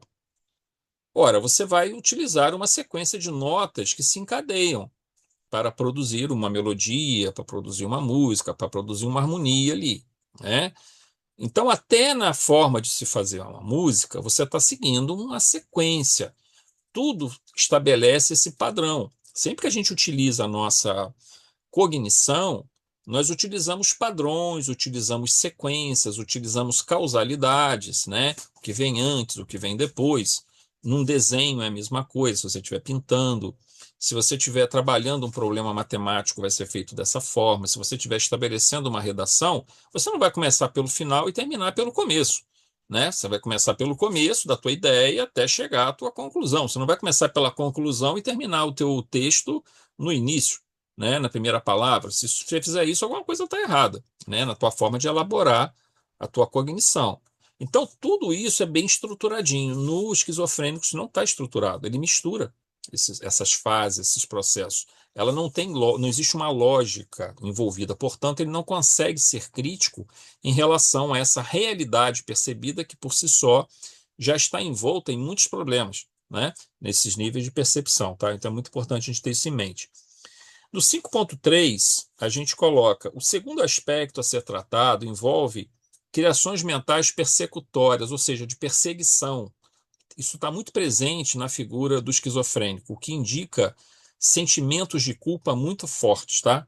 Ora, você vai utilizar uma sequência de notas que se encadeiam para produzir uma melodia, para produzir uma música, para produzir uma harmonia ali, né? Então, até na forma de se fazer uma música, você está seguindo uma sequência. Tudo estabelece esse padrão. Sempre que a gente utiliza a nossa cognição, nós utilizamos padrões, utilizamos sequências, utilizamos causalidades, né? O que vem antes, o que vem depois. Num desenho é a mesma coisa, se você estiver pintando. Se você estiver trabalhando um problema matemático, vai ser feito dessa forma. Se você estiver estabelecendo uma redação, você não vai começar pelo final e terminar pelo começo, né? Você vai começar pelo começo da tua ideia até chegar à tua conclusão. Você não vai começar pela conclusão e terminar o teu texto no início, né? Na primeira palavra. Se você fizer isso, alguma coisa está errada, né? Na tua forma de elaborar a tua cognição. Então, tudo isso é bem estruturadinho. No esquizofrênico, isso não está estruturado. Ele mistura essas fases, esses processos. Ela não existe uma lógica envolvida. Portanto, ele não consegue ser crítico em relação a essa realidade percebida que, por si só, já está envolta em muitos problemas, né? Nesses níveis de percepção, tá? Então, é muito importante a gente ter isso em mente. No 5.3, a gente coloca o segundo aspecto a ser tratado envolve criações mentais persecutórias, ou seja, de perseguição. Isso está muito presente na figura do esquizofrênico, o que indica sentimentos de culpa muito fortes, tá?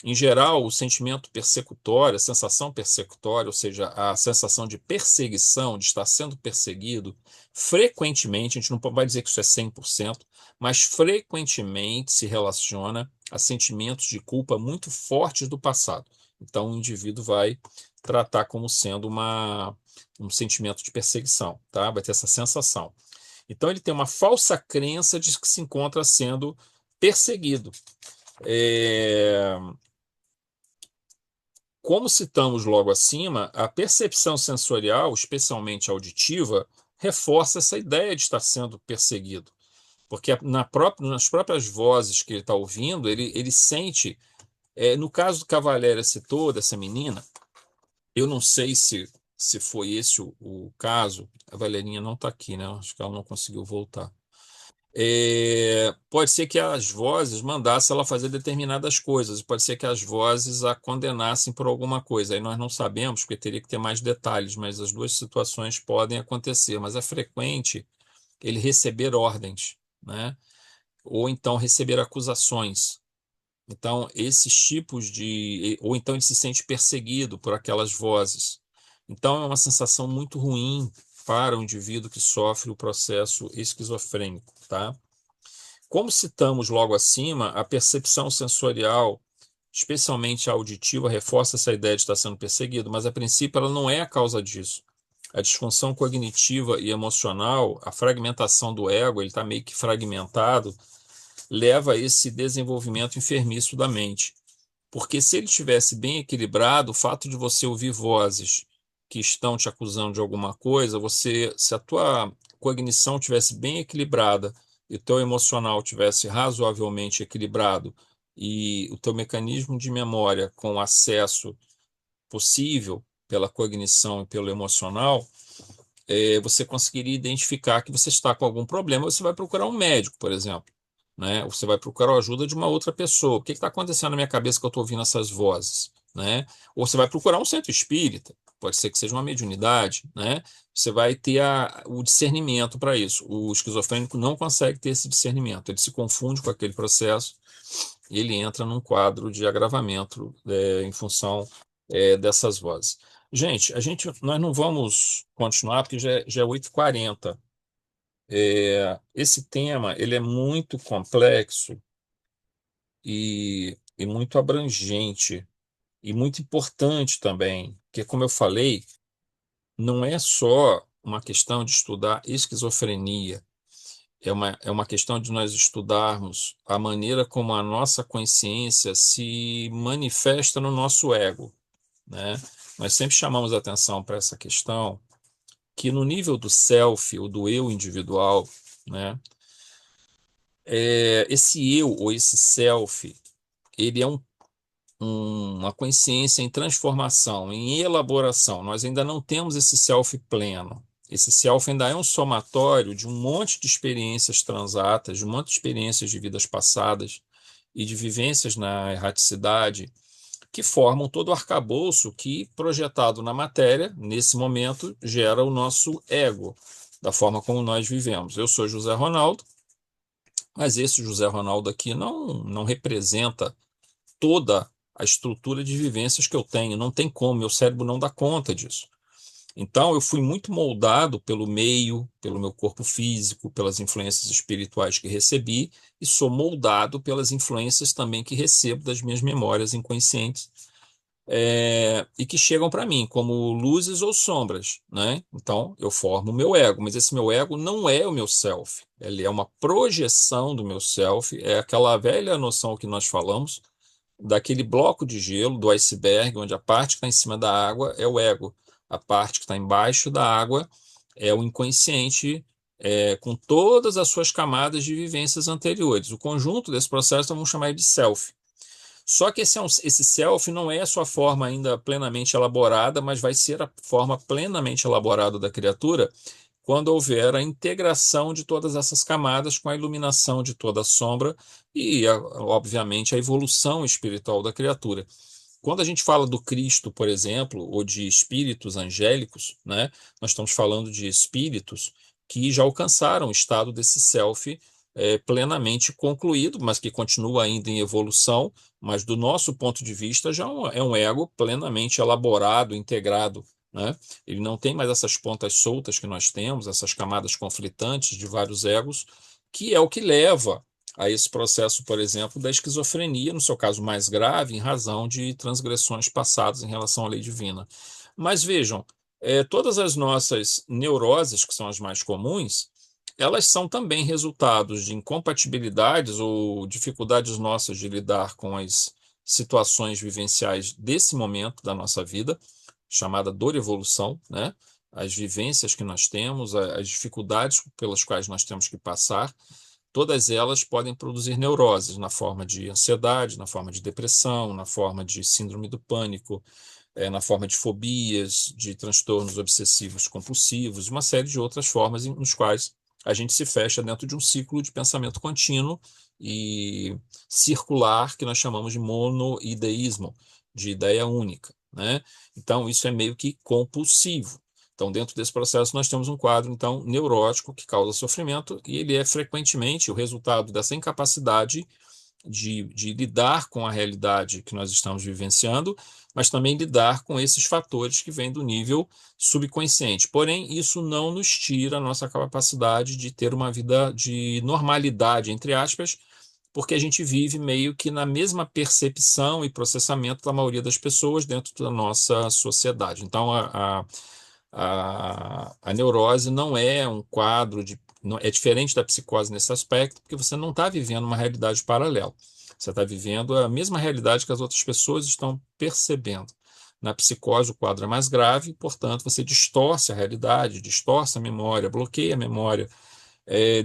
Em geral, o sentimento persecutório, a sensação persecutória, ou seja, a sensação de perseguição, de estar sendo perseguido, frequentemente, a gente não vai dizer que isso é 100%, mas frequentemente se relaciona a sentimentos de culpa muito fortes do passado. Então, o indivíduo vai tratar como sendo um sentimento de perseguição, tá? Vai ter essa sensação. Então, ele tem uma falsa crença de que se encontra sendo perseguido. Como citamos logo acima, a percepção sensorial, especialmente auditiva, reforça essa ideia de estar sendo perseguido. Porque nas próprias vozes que ele está ouvindo, ele sente. No caso do que a Valéria citou, dessa menina, eu não sei se foi esse o caso. A Valerinha não está aqui, né? Acho que ela não conseguiu voltar. Pode ser que as vozes mandassem ela fazer determinadas coisas, pode ser que as vozes a condenassem por alguma coisa. Aí nós não sabemos, porque teria que ter mais detalhes, mas as duas situações podem acontecer. Mas é frequente ele receber ordens, né? ou então receber acusações. Então, esses tipos de. Ou então ele se sente perseguido por aquelas vozes. Então, é uma sensação muito ruim para o indivíduo que sofre o processo esquizofrênico, tá? Como citamos logo acima, a percepção sensorial, especialmente a auditiva, reforça essa ideia de estar sendo perseguido, mas a princípio ela não é a causa disso. A disfunção cognitiva e emocional, a fragmentação do ego, ele está meio que fragmentado, leva a esse desenvolvimento enfermiço da mente. Porque se ele estivesse bem equilibrado, o fato de você ouvir vozes que estão te acusando de alguma coisa, se a tua cognição tivesse bem equilibrada e o teu emocional tivesse razoavelmente equilibrado e o teu mecanismo de memória com acesso possível pela cognição e pelo emocional, você conseguiria identificar que você está com algum problema, você vai procurar um médico, por exemplo, né? Você vai procurar a ajuda de uma outra pessoa. O que está acontecendo na minha cabeça que eu estou ouvindo essas vozes, né? Ou você vai procurar um centro espírita, pode ser que seja uma mediunidade, né? Você vai ter o discernimento para isso. O esquizofrênico não consegue ter esse discernimento, ele se confunde com aquele processo e ele entra num quadro de agravamento, em função, dessas vozes. Gente, nós não vamos continuar porque já é 8h40. Esse tema ele é muito complexo e muito abrangente e muito importante também, porque, como eu falei, não é só uma questão de estudar esquizofrenia, é uma questão de nós estudarmos a maneira como a nossa consciência se manifesta no nosso ego, né? Nós sempre chamamos atenção para essa questão que no nível do self, ou do eu individual, né, esse eu ou esse self, ele é uma consciência em transformação, em elaboração. Nós ainda não temos esse self pleno. Esse self ainda é um somatório de um monte de experiências transatas, de um monte de experiências de vidas passadas e de vivências na erraticidade, que formam todo o arcabouço que, projetado na matéria, nesse momento, gera o nosso ego, da forma como nós vivemos. Eu sou José Ronaldo, mas esse José Ronaldo aqui não representa toda a estrutura de vivências que eu tenho. Não tem como, meu cérebro não dá conta disso. Então, eu fui muito moldado pelo meio, pelo meu corpo físico, pelas influências espirituais que recebi, e sou moldado pelas influências também que recebo das minhas memórias inconscientes, e que chegam para mim como luzes ou sombras, né? Então, eu formo o meu ego, mas esse meu ego não é o meu self. Ele é uma projeção do meu self, é aquela velha noção que nós falamos daquele bloco de gelo, do iceberg, onde a parte que está em cima da água é o ego, a parte que está embaixo da água é o inconsciente, com todas as suas camadas de vivências anteriores. O conjunto desse processo vamos chamar de self. Só que esse self não é a sua forma ainda plenamente elaborada, mas vai ser a forma plenamente elaborada da criatura quando houver a integração de todas essas camadas com a iluminação de toda a sombra e, obviamente, a evolução espiritual da criatura. Quando a gente fala do Cristo, por exemplo, ou de espíritos angélicos, né, nós estamos falando de espíritos que já alcançaram o estado desse self, plenamente concluído, mas que continua ainda em evolução, mas do nosso ponto de vista já é um ego plenamente elaborado, integrado, né? Ele não tem mais essas pontas soltas que nós temos, essas camadas conflitantes de vários egos, que é o que leva a esse processo, por exemplo, da esquizofrenia, no seu caso mais grave, em razão de transgressões passadas em relação à lei divina. Mas vejam, todas as nossas neuroses, que são as mais comuns, elas são também resultados de incompatibilidades ou dificuldades nossas de lidar com as situações vivenciais desse momento da nossa vida, chamada dor e evolução, né? As vivências que nós temos, as dificuldades pelas quais nós temos que passar, todas elas podem produzir neuroses na forma de ansiedade, na forma de depressão, na forma de síndrome do pânico, na forma de fobias, de transtornos obsessivos compulsivos, uma série de outras formas nos quais a gente se fecha dentro de um ciclo de pensamento contínuo e circular que nós chamamos de monoideísmo, de ideia única, né? Então, isso é meio que compulsivo. Então, dentro desse processo, nós temos um quadro, então, neurótico que causa sofrimento, e ele é frequentemente o resultado dessa incapacidade de lidar com a realidade que nós estamos vivenciando, mas também lidar com esses fatores que vêm do nível subconsciente. Porém, isso não nos tira a nossa capacidade de ter uma vida de normalidade, entre aspas, porque a gente vive meio que na mesma percepção e processamento da maioria das pessoas dentro da nossa sociedade. Então, a neurose não é um quadro de. É diferente da psicose nesse aspecto, porque você não está vivendo uma realidade paralela. Você está vivendo a mesma realidade que as outras pessoas estão percebendo. Na psicose, o quadro é mais grave, portanto, você distorce a realidade, distorce a memória, bloqueia a memória,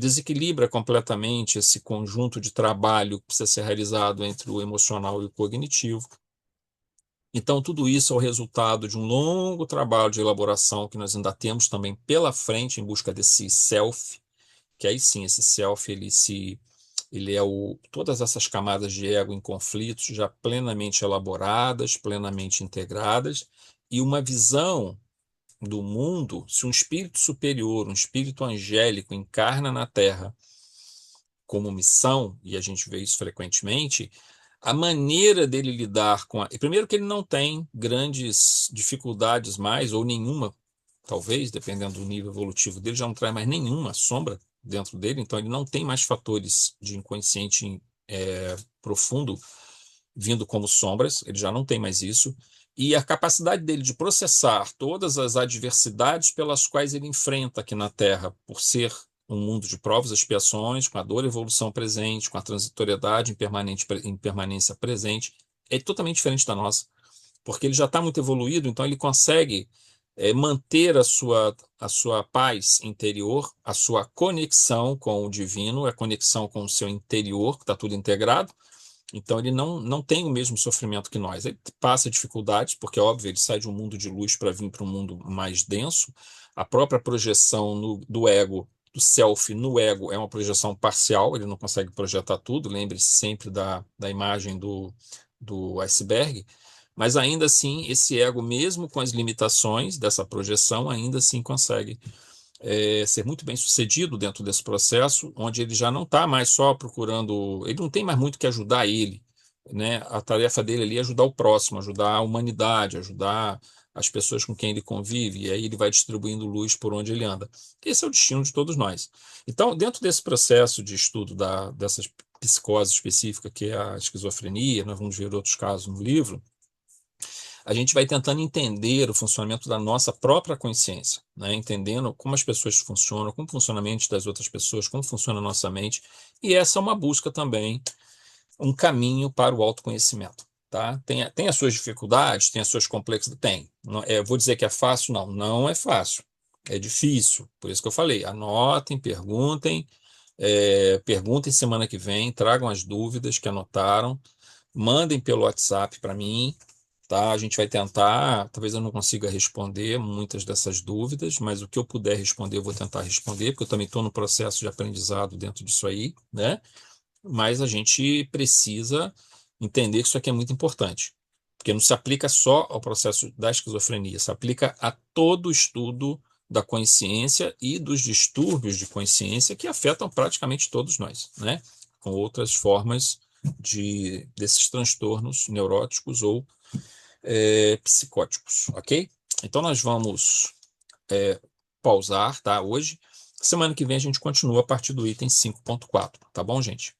desequilibra completamente esse conjunto de trabalho que precisa ser realizado entre o emocional e o cognitivo. Então, tudo isso é o resultado de um longo trabalho de elaboração que nós ainda temos também pela frente em busca desse self, que aí sim, esse self, ele é todas essas camadas de ego em conflitos já plenamente elaboradas, plenamente integradas, e uma visão do mundo, se um espírito superior, um espírito angélico encarna na Terra como missão, e a gente vê isso frequentemente, a maneira dele lidar com primeiro que ele não tem grandes dificuldades mais, ou nenhuma, talvez, dependendo do nível evolutivo dele, já não traz mais nenhuma sombra dentro dele, então ele não tem mais fatores de inconsciente profundo vindo como sombras, ele já não tem mais isso, e a capacidade dele de processar todas as adversidades pelas quais ele enfrenta aqui na Terra, por ser um mundo de provas e expiações, com a dor e evolução presente, com a transitoriedade em permanência presente, é totalmente diferente da nossa, porque ele já está muito evoluído, então ele consegue manter a sua paz interior, a sua conexão com o divino, a conexão com o seu interior, que está tudo integrado. Então ele não tem o mesmo sofrimento que nós. Ele passa dificuldades, porque, óbvio, ele sai de um mundo de luz para vir para um mundo mais denso. A própria projeção do ego, do self no ego, é uma projeção parcial, ele não consegue projetar tudo. Lembre-se sempre da imagem do iceberg. Mas ainda assim, esse ego, mesmo com as limitações dessa projeção, ainda assim consegue ser muito bem sucedido dentro desse processo, onde ele já não está mais só procurando, ele não tem mais muito que ajudar ele, né? A tarefa dele ali é ajudar o próximo, ajudar a humanidade, ajudar as pessoas com quem ele convive, e aí ele vai distribuindo luz por onde ele anda. Esse é o destino de todos nós. Então, dentro desse processo de estudo dessas psicose específica, que é a esquizofrenia, nós vamos ver outros casos no livro, a gente vai tentando entender o funcionamento da nossa própria consciência, né? Entendendo como as pessoas funcionam, como funciona a mente das outras pessoas, como funciona a nossa mente. E essa é uma busca também, um caminho para o autoconhecimento. Tá? Tem as suas dificuldades, tem as suas complexidades, tem. Não, vou dizer que é fácil? Não, não é fácil. É difícil. Por isso que eu falei, anotem, perguntem semana que vem, tragam as dúvidas que anotaram, mandem pelo WhatsApp para mim, tá? A gente vai tentar, talvez eu não consiga responder muitas dessas dúvidas, mas o que eu puder responder, eu vou tentar responder, porque eu também estou no processo de aprendizado dentro disso aí, né? Mas a gente precisa entender que isso aqui é muito importante, porque não se aplica só ao processo da esquizofrenia, se aplica a todo o estudo da consciência e dos distúrbios de consciência que afetam praticamente todos nós, né? Com outras formas desses transtornos neuróticos ou psicóticos, ok? Então nós vamos pausar, tá? Hoje. Semana que vem a gente continua a partir do item 5.4, tá bom, gente?